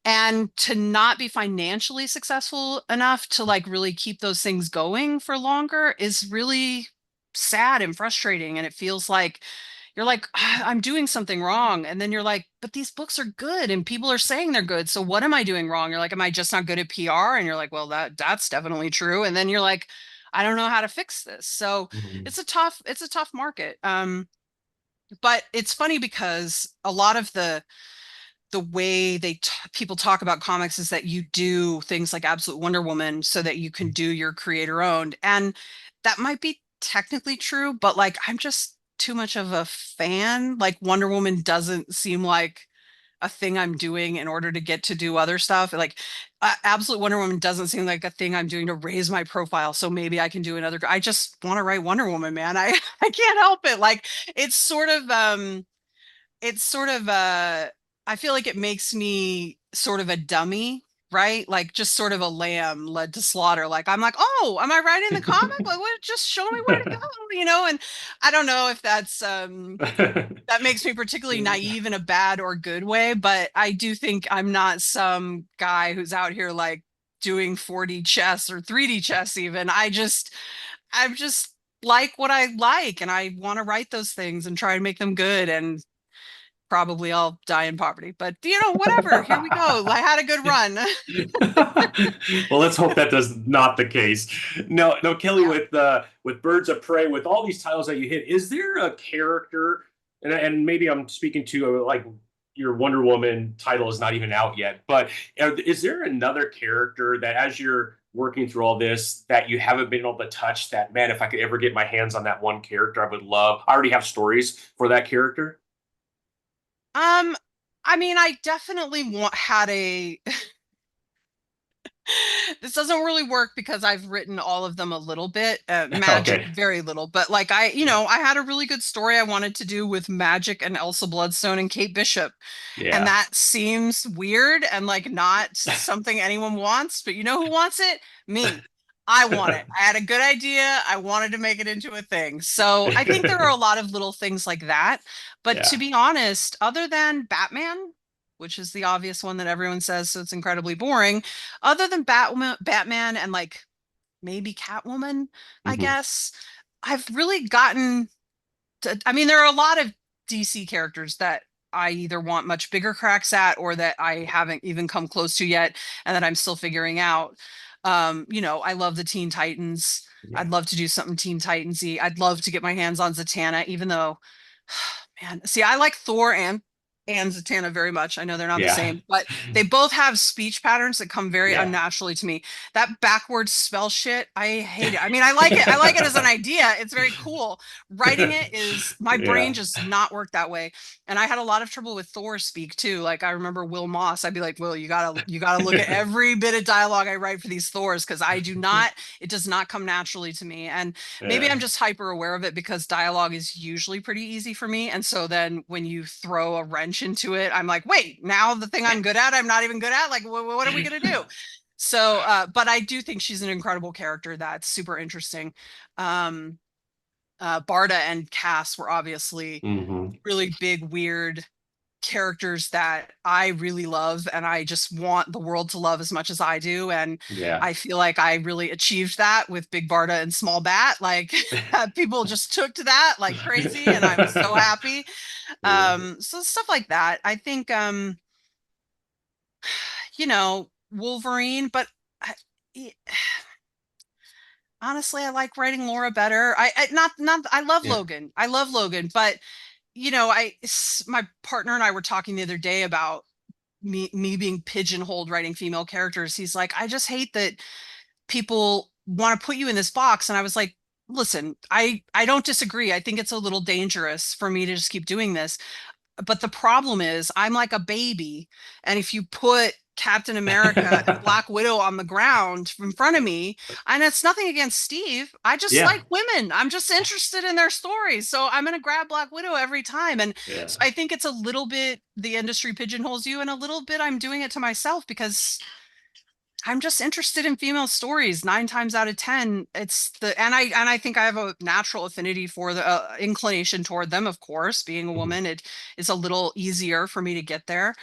and to not be financially successful enough to like really keep those things going for longer is really sad and frustrating. And it feels like you're like, "Ah, I'm doing something wrong." And then you're like, but these books are good and people are saying they're good. So what am I doing wrong? You're like, am I just not good at PR? And you're like, well, that's definitely true. And then you're like, I don't know how to fix this. So Mhm. it's a tough market. But it's funny because a lot of the way people talk about comics is that you do things like Absolute Wonder Woman so that you can do your creator owned. And that might be technically true, but like I'm just too much of a fan. Like Wonder Woman doesn't seem like a thing I'm doing in order to get to do other stuff. Like Absolute Wonder Woman doesn't seem like a thing I'm doing to raise my profile. So maybe I can do another. I just want to write Wonder Woman, man. I can't help it. Like it's sort of it's sort of I feel like it makes me sort of a dummy, right? Like just sort of a lamb led to slaughter. Like I'm like, oh, am I writing the comic? Like what, just show me where to go, and I don't know if that makes me particularly naive in a bad or good way, but I do think I'm not some guy who's out here like doing 4D chess or 3D chess even. I'm just like what I like, and I want to write those things and try to make them good, and probably I'll die in poverty. But whatever. Here we go. I had a good run. Well, let's hope that does not the case. No, no, Kelly, Yeah. with Birds of Prey, with all these titles that you hit, is there a character, and maybe I'm speaking to like your Wonder Woman title is not even out yet, but is there another character that as you're working through all this that you haven't been able to touch that, man, if I could ever get my hands on that one character, I would love. I already have stories for that character. Um, I mean, I definitely had a this doesn't really work because I've written all of them a little bit, Magic Okay. very little, but like I had a really good story I wanted to do with Magic and Elsa Bloodstone and Kate Bishop. And Yeah. that seems weird and like not something anyone wants, but you know who wants it? Me. I want it. I had a good idea. I wanted to make it into a thing. So I think there are a lot of little things like that. But to Yeah. be honest, other than Batman, which is the obvious one that everyone says, so it's incredibly boring, other than Batman and like maybe Catwoman, I Hmm. guess, I've really gotten I mean, there are a lot of DC characters that I either want much bigger cracks at or that I haven't even come close to yet and that I'm still figuring out. I love the Teen Titans. Yeah. I'd love to do something Teen Titansy. I'd love to get my hands on Zatanna, even though, man, see, I like Thor and Zatanna very much. I know they're not the Yeah. same, but they both have speech patterns that come very Yeah. unnaturally to me. That backwards spell shit, I hate it. I mean, I like it. I like it as an idea. It's very cool. Writing it is my brain Yeah. just not work that way. And I had a lot of trouble with Thor speak too. Like I remember Will Moss, I'd be like, Will, you gotta look at every bit of dialogue I write for these Thors because it does not come naturally to me. And maybe Yeah. I'm just hyper aware of it because dialogue is usually pretty easy for me. And so then when you throw a wrench into it, I'm like, wait, now the thing I'm good at, I'm not even good at. Like, what are we gonna do? So, but I do think she's an incredible character that's super interesting. Um, Barda and Cass were obviously Hmm. really big, weird characters that I really love and I just want the world to love as much as I do. And Yeah. I feel like I really achieved that with Big Barda and Small Bat. Like people just took to that like crazy and I was so happy. Yeah. So stuff like that. I think Wolverine, but y- honestly, I like writing Laura better. I love Yeah. Logan. I love Logan, but my partner and I were talking the other day about me being pigeonholed writing female characters. He's like, I just hate that people want to put you in this box. And I was like, listen, I don't disagree. I think it's a little dangerous for me to just keep doing this. But the problem is I'm like a baby. And if you put Captain America and Black Widow on the ground in front of me, and it's nothing against Steve. I just Yeah. like women. I'm just interested in their stories. So I'm going to grab Black Widow every time. And Yeah. so I think it's a little bit the industry pigeonholes you, and a little bit I'm doing it to myself because I'm just interested in female stories 9 times out of 10. And I think I have a natural affinity for the inclination toward them. Of course, being a Mhm. woman, it is a little easier for me to get there.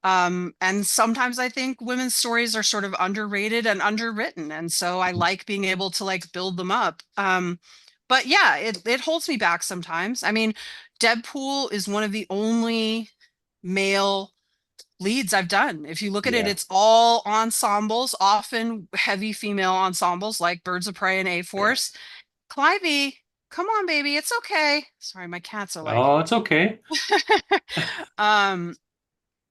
And sometimes I think women's stories are sort of underrated and underwritten. And so I like being able to like build them up. But yeah, it holds me back sometimes. I mean, Deadpool is one of the only male leads I've done. If you look at it, Yeah. it's all ensembles, often heavy female ensembles like Birds of Prey and A Yeah. Force. Clivey, come on, baby, it's okay. Sorry, my cats are like. Oh, it's okay. um,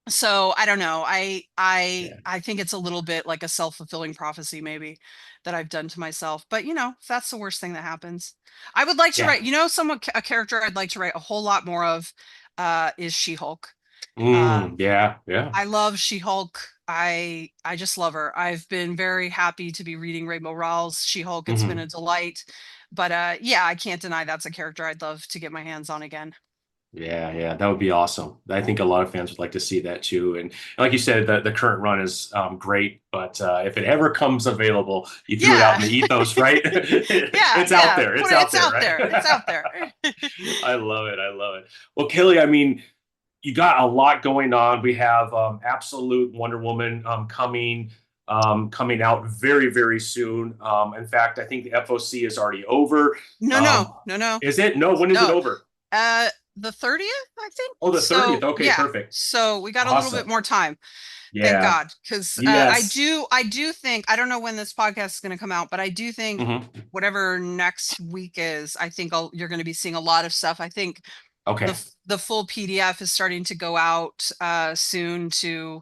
so I don't know. Yeah. I think it's a little bit like a self-fulfilling prophecy, maybe, that I've done to myself. But if that's the worst thing that happens. I would like to Yeah. write, a character I'd like to write a whole lot more of is She-Hulk. Yeah. Yeah. I love She-Hulk. I just love her. I've been very happy to be reading Rainbow Rowell's She-Hulk. It's been Hmm. a delight. But yeah, I can't deny that's a character I'd love to get my hands on again. Yeah, yeah, that would be awesome. I think a lot of fans would like to see that too. And like you said, the current run is great, but if it ever comes available, you threw it out Yeah. in the ethos, right? Yeah, It's out yeah. there. It's Put it, out it's there, out right? there. It's out there. I love it. I love it. Well, Kelly, I mean, you got a lot going on. We have Absolute Wonder Woman coming out very, very soon. In fact, I think the FOC is already over. No, no, Um, no, no, is it? No, when is it no. over? The 30th, I think. Oh, the 30th. So Okay, yeah. perfect. So we got a little bit Awesome. more time. Thank Yeah. God, because Yes. I do think I don't know when this podcast is going to come out, but I do think Hmm. whatever next week is, I think you're going to be seeing a lot of stuff. I think Okay. the full PDF is starting to go out soon to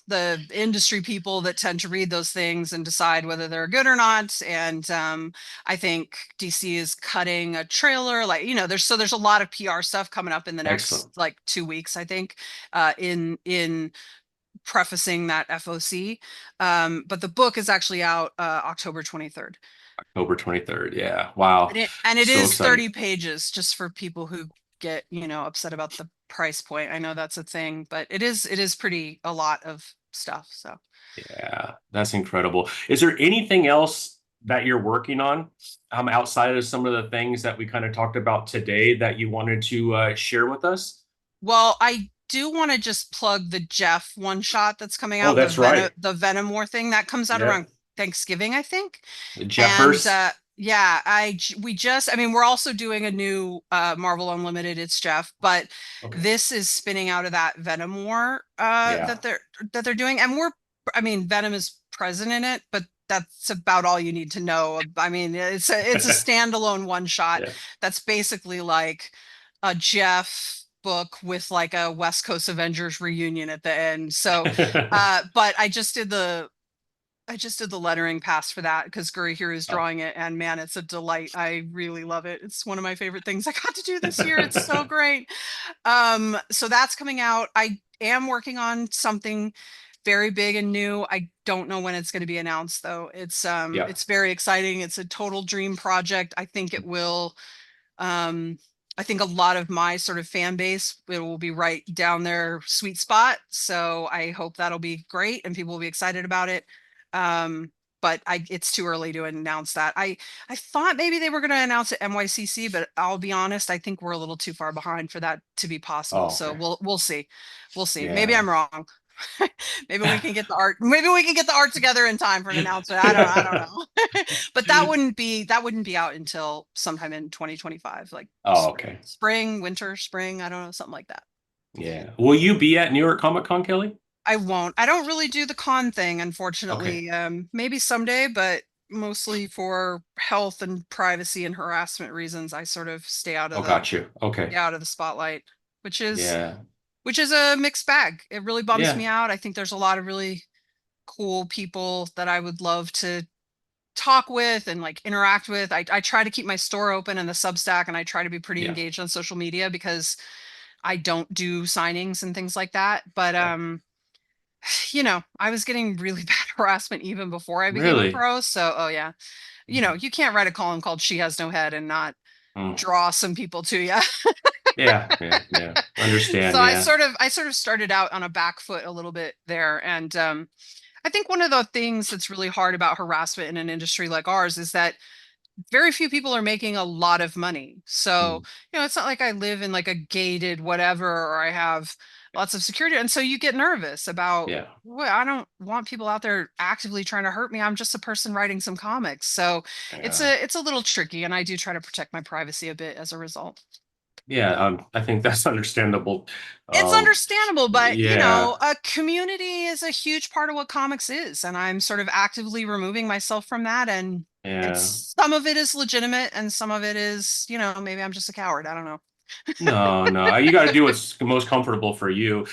the industry people that tend to read those things and decide whether they're good or not. And I think DC is cutting a trailer, like there's a lot of PR stuff coming up in the next Excellent. like 2 weeks, I think, in prefacing that FOC. But the book is actually out October 23rd. October 23rd. Yeah. Wow. And it So is exciting. 30 pages, just for people who get, upset about the price point. I know that's a thing, but it is pretty a lot of stuff. So Yeah, that's incredible. Is there anything else that you're working on outside of some of the things that we kind of talked about today that you wanted to share with us? well, I do want to just plug the Jeff one shot that's coming Oh, out, that's right. the Venom War thing that comes out Yeah. around Thanksgiving, I think. And Jeffers. yeah, I mean, we're also doing a new Marvel Unlimited, it's Jeff, but Okay. this is spinning out of that Venom War Yeah. that they're doing. And I mean, Venom is present in it, but that's about all you need to know. I mean, it's a standalone one shot Yeah. that's basically like a Jeff book with like a West Coast Avengers reunion at the end. So, but I just did the lettering pass for that because Guri is Oh. drawing it, and man, it's a delight. I really love it. It's one of my favorite things I got to do this year. It's so great. So that's coming out. I am working on something very big and new. I don't know when it's going to be announced though. Yeah. It's very exciting. It's a total dream project. I think it will I think a lot of my sort of fan base, it will be right down their sweet spot. So I hope that'll be great and people will be excited about it. But it's too early to announce that. I thought maybe they were going to announce it NYCC, but I'll be honest, I think we're a little too far behind for that to be possible. Oh, So okay. we'll see. We'll see. Maybe Yeah. I'm wrong. Maybe we can get the art. Maybe we can get the art together in time for an announcement. I don't know. But that wouldn't be out until sometime in 2025, like Oh, okay. spring, winter, spring. I don't know, something like that. Yeah. Will you be at New York Comic Con, Kelly? I won't. I don't really do the con thing, Okay. unfortunately. Maybe someday, but mostly for health and privacy and harassment reasons, I sort of stay Oh, got you. Okay. out of the spotlight, which is Yeah. which is a mixed bag. It really bums me Yeah. out. I think there's a lot of really cool people that I would love to talk with and like interact with. I try to keep my store open and the Substack, and I try to be pretty Yeah. engaged on social media because I don't do signings and things like that. But Yeah. I was getting really bad harassment even before I became a Really? pro. So, oh yeah, you can't write a column called "She Has No Head" and not Mm. draw some people to you. Yeah. Yeah. Yeah. So Understand. I Yeah. sort of I sort of started out on a back foot a little bit there, and I think one of the things that's really hard about harassment in an industry like ours is that very few people are making a lot of money. So, Mm. it's not like I live in like a gated whatever or I have lots of security. And so you get nervous about, Yeah. well, I don't want people out there actively trying to hurt me. I'm just a person writing some comics. So Yeah. it's a little tricky, and I do try to protect my privacy a bit as a result. Yeah. I think that's understandable. It's Um, understandable, but yeah. a community is a huge part of what comics is, and I'm sort of actively removing myself from that. And Yeah. it's some of it is legitimate, and some of it is, maybe I'm just a coward. I don't know. No, no, you got to do what's most comfortable for you.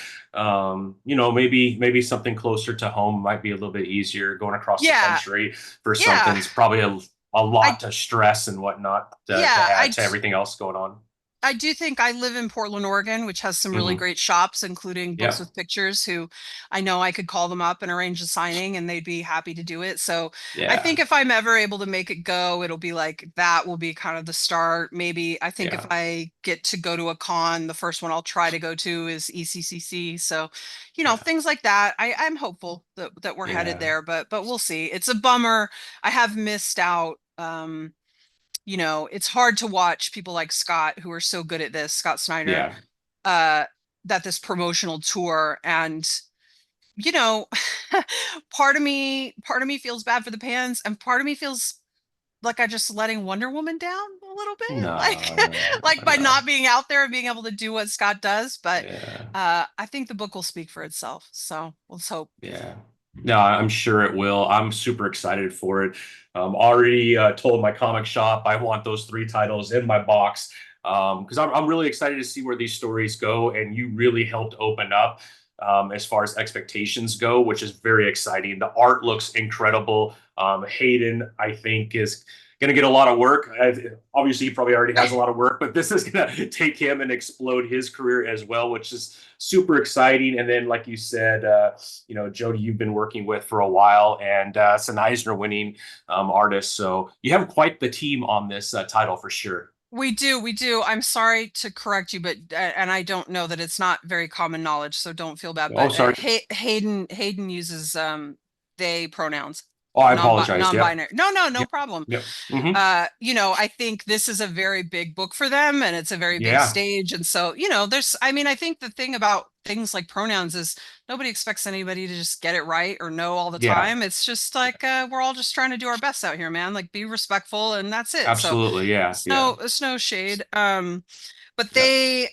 Maybe something closer to home might be a little bit easier. Going across the Yeah, country for yeah, something's probably a I lot to stress and whatnot to yeah, add to everything else going on. I do think I live in Portland, Oregon, which has some really Hmm. great shops, including Books Yeah, with Pictures, who I know I could call them up and arrange a signing and they'd be happy to do it. So I yeah, think if I'm ever able to make it go, it'll be like that will be kind of the start. Maybe I think if yeah, I get to go to a con, the first one I'll try to go to is ECCC. So, yeah, things like that. I'm hopeful that we're headed yeah, there, but we'll see. It's a bummer. I have missed out. It's hard to watch people like Scott, who are so good at this, Scott Snyder, yeah, uh, that this promotional tour. And, you know, part of me feels bad for the fans, and part of me feels like I just letting Wonder Woman down a little bit. Like, no, like by no, not being out there and being able to do what Scott does. But yeah. I think the book will speak for itself. So let's hope. Yeah. No, I'm sure it will. I'm super excited for it. Already told my comic shop I want those three titles in my box because I'm really excited to see where these stories go. And you really helped open up as far as expectations go, which is very exciting. The art looks incredible. Hayden, I think, is going to get a lot of work. Obviously, he probably already has a lot of work, but this is going to take him and explode his career as well, which is super exciting. And then, like you said, Jody, you've been working with for a while, and it's an Eisner winning artist. So you have quite the team on this title for sure. We do, we do. I'm sorry to correct you, but and I don't know that it's not very common knowledge, so don't feel bad. Oh, But sorry. Hayden uses they pronouns, Oh, I apologize. Yep. non-binary. No Yep. problem. Yep. Hmm. I think this is a very big book for them, and it's a very big Yeah. stage. And so, I think the thing about things like pronouns is nobody expects anybody to just get it right or know all the Yeah. time. It's just like we're all just trying to do our best out here, man. Like be respectful, and that's it. So Absolutely. Yeah. Yeah. it's no shade. But Yeah.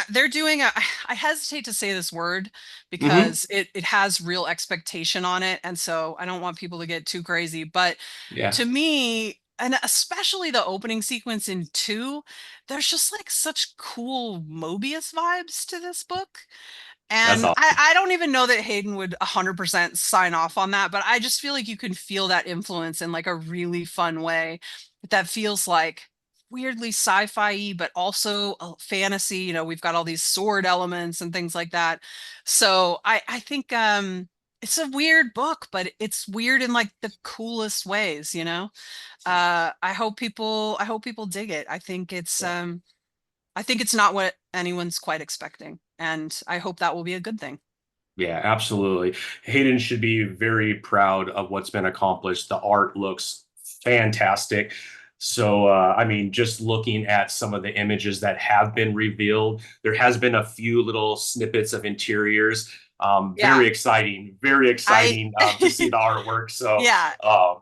they're doing a I hesitate to say this word Hmm. because it has real expectation on it, and so I don't want people to get too crazy. But Yeah. to me, and especially the opening sequence in two, there's just like such cool Mobius vibes to this book. That's And awesome. I don't even know that Hayden would 100% sign off on that, but I just feel like you can feel that influence in like a really fun way that feels like weirdly sci-fi, but also a fantasy. We've got all these sword elements and things like that. So I think it's a weird book, but it's weird in like the coolest ways. I hope people dig it. Yeah. I think it's not what anyone's quite expecting, and I hope that will be a good thing. Yeah, absolutely. Hayden should be very proud of what's been accomplished. The art looks fantastic. So, just looking at some of the images that have been revealed, there has been a few little snippets of interiors. Yeah. Very I exciting to see the artwork. So, yeah,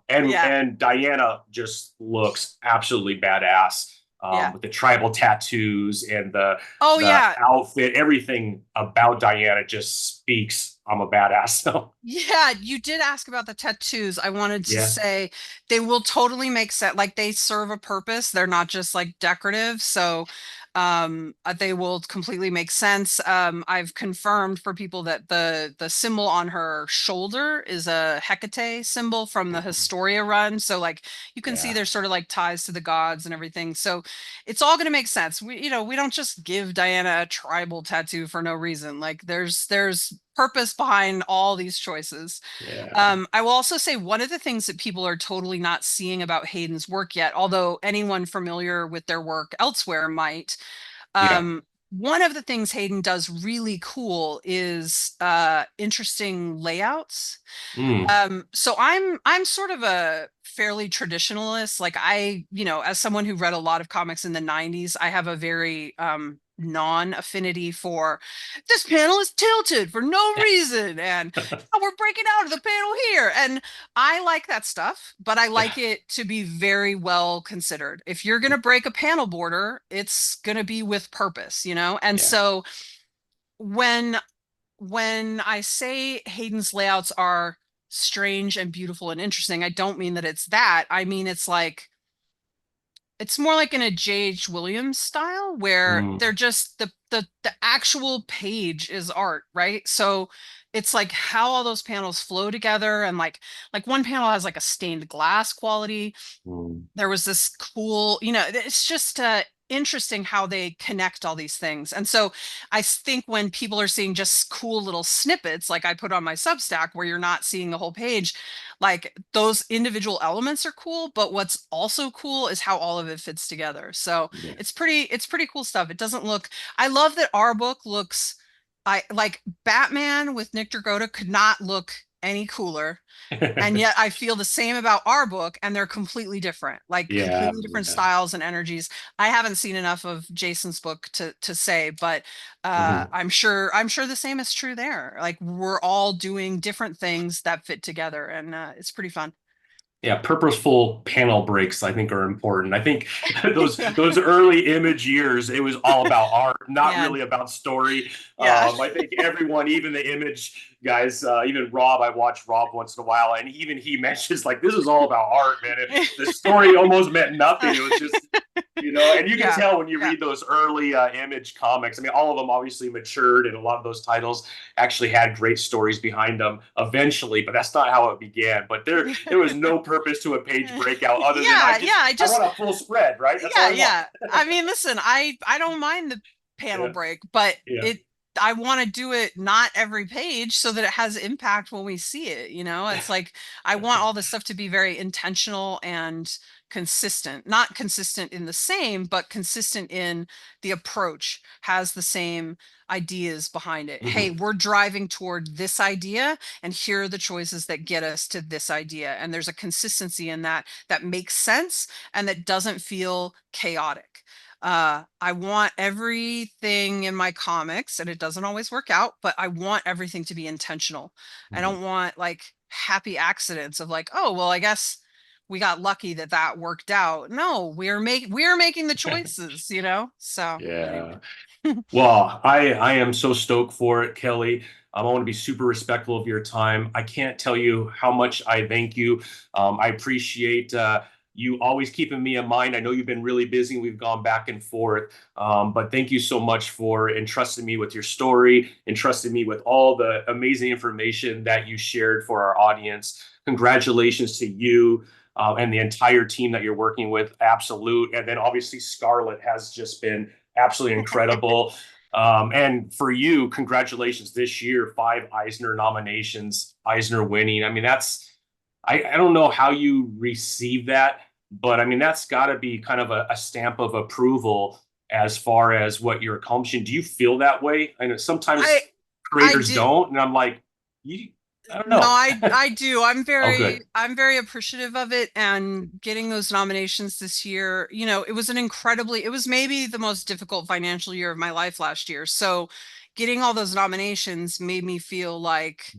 and yeah. and Diana just looks absolutely badass. Yeah. with the tribal tattoos and Oh the yeah. outfit. Everything about Diana just speaks, I'm a badass. So Yeah, you did ask about the tattoos. I wanted to yeah, say they will totally make sense. Like they serve a purpose. They're not just like decorative. So they will completely make sense. I've confirmed for people that the symbol on her shoulder is a Hecate symbol from the Historia run. So like you can see yeah, there's sort of like ties to the gods and everything. So it's all going to make sense. We don't just give Diana a tribal tattoo for no reason. Like there's purpose behind all these choices. yeah, I will also say one of the things that people are totally not seeing about Hayden's work yet, although anyone familiar with their work elsewhere might, yeah. one of the things Hayden does really cool is interesting layouts. Mm, So I'm sort of a fairly traditionalist. Like as someone who read a lot of comics in the 90s, I have a very non-affinity for this panel is tilted for no reason and oh, we're breaking out of the panel here. And I like that stuff, but I yeah. like it to be very well considered. If you're gonna break a panel border, it's gonna be with purpose, you know? And Yeah. so when I say Hayden's layouts are strange and beautiful and interesting, I don't mean that it's that. I mean it's more like in a J.H. Williams style where Mm, they're just the actual page is art, right? So it's like how all those panels flow together and like one panel has like a stained glass quality. mm, There was this cool, it's just interesting how they connect all these things. And so I think when people are seeing just cool little snippets, like I put on my Substack, where you're not seeing the whole page, like those individual elements are cool, but what's also cool is how all of it fits together. So yeah. it's pretty cool stuff. It doesn't look, I love that our book looks, I like Batman with Nick Dragotta could not look any cooler, and yet I feel the same about our book, and they're completely different, like Yeah, completely different yeah. styles and energies. I haven't seen enough of Jason's book to say, but Mhm. I'm sure the same is true there. Like we're all doing different things that fit together, and it's pretty fun. Yeah, purposeful panel breaks I think are important. I think those Yeah. those early Image years, it was all about art, not Yeah. really about story. Yeah. I think everyone, even the Image guys, even Rob, I watch Rob once in a while, and even he mentions like this is all about art, man. The story almost meant nothing. It was just and you can Yeah. tell when you Yeah. read those early Image comics. I mean, all of them obviously matured, and a lot of those titles actually had great stories behind them eventually. But that's not how it began. But there was no purpose to a page breakout other than Yeah, yeah. I I just want a full spread, right? That's all Yeah, I want. yeah. I mean, listen, I don't mind the panel Yeah, break, but yeah, it I want to do it not every page so that it has impact when we see it, you know? It's like I want all this stuff to be very intentional and consistent. Not consistent in the same, but consistent in the approach, has the same ideas behind it. Hey, hmm, we're driving toward this idea, and here are the choices that get us to this idea. And there's a consistency in that that makes sense and that doesn't feel chaotic. I want everything in my comics, and it doesn't always work out, but I want everything to be intentional. I hmm. don't want like happy accidents of like, oh, well, I guess we got lucky that that worked out. No, we're making the choices, you know? So anyway. Yeah. Well, I am so stoked for it, Kelly. I want to be super respectful of your time. I can't tell you how much I thank you. I appreciate you always keeping me in mind. I know you've been really busy. We've gone back and forth, but thank you so much for entrusting me with your story, entrusting me with all the amazing information that you shared for our audience. Congratulations to you. And the entire team that you're working with, absolute. And then obviously Scarlett has just been absolutely incredible. And for you, congratulations this year, 5 Eisner nominations, Eisner winning. I mean, I don't know how you receive that, but I mean, that's got to be kind of a stamp of approval as far as what you're accomplishing. Do you feel that way? I know I sometimes I creators do. don't, and I'm like, I don't No, know. I do. Oh, good. I'm very appreciative of it, and getting those nominations this year, it was it was maybe the most difficult financial year of my life last year. So getting all those nominations made me feel like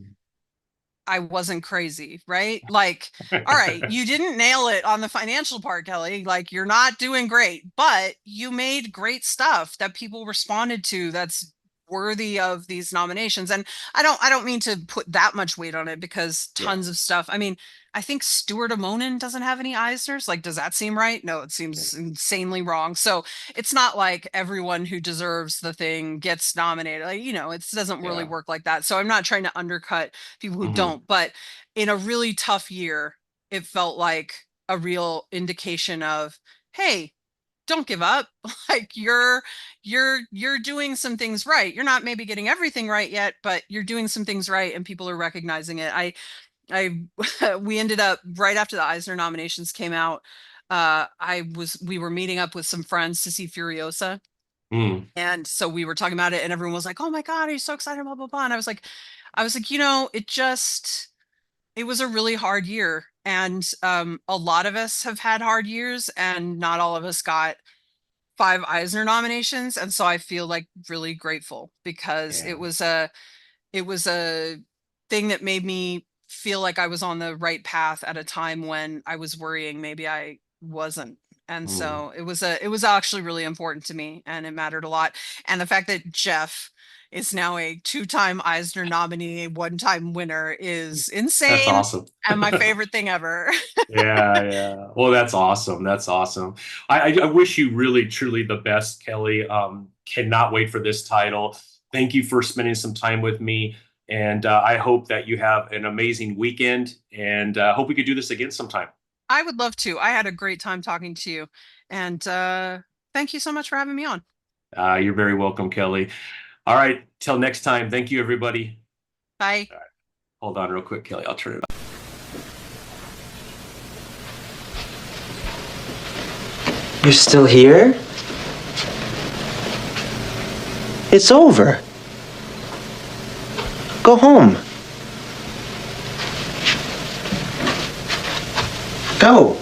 I wasn't crazy, right? Like, all right, you didn't nail it on the financial part, Kelly. Like, you're not doing great, but you made great stuff that people responded to that's worthy of these nominations. And I don't mean to put that much weight on it, because tons of stuff. I mean, I think Stuart Amonin doesn't have any Eisners. Like, does that seem right? No, it seems insanely wrong. So it's not like everyone who deserves the thing gets nominated. Like, you know, it doesn't really work like that. So I'm not trying to undercut people who don't, but in a really tough year, it felt like a real indication of, hey, don't give up. Like, you're doing some things right. You're not maybe getting everything right yet, but you're doing some things right and people are recognizing it. I we ended up right after the Eisner nominations came out. We were meeting up with some friends to see Furiosa. And so we were talking about it and everyone was like, "Oh my God, are you so excited?" Blah, blah, blah. And I was like, you know, it was a really hard year. And a lot of us have had hard years and not all of us got 5 Eisner nominations. And so I feel like really grateful, because it was a thing that made me feel like I was on the right path at a time when I was worrying maybe I wasn't. And so it was actually really important to me, and it mattered a lot. And the fact that Jeff is now a 2-time Eisner nominee, 1-time winner is insane. That's awesome. And my favorite thing ever. Yeah. Well, that's awesome. That's awesome. I wish you really, truly the best, Kelly. Cannot wait for this title. Thank you for spending some time with me. And I hope that you have an amazing weekend, and hope we could do this again sometime. I would love to. I had a great time talking to you. And thank you so much for having me on. You're very welcome, Kelly. All right. Till next time. Thank you, everybody. Bye. All right. Hold on real quick, Kelly. I'll turn it off. You're still here? It's over. Go home. Go.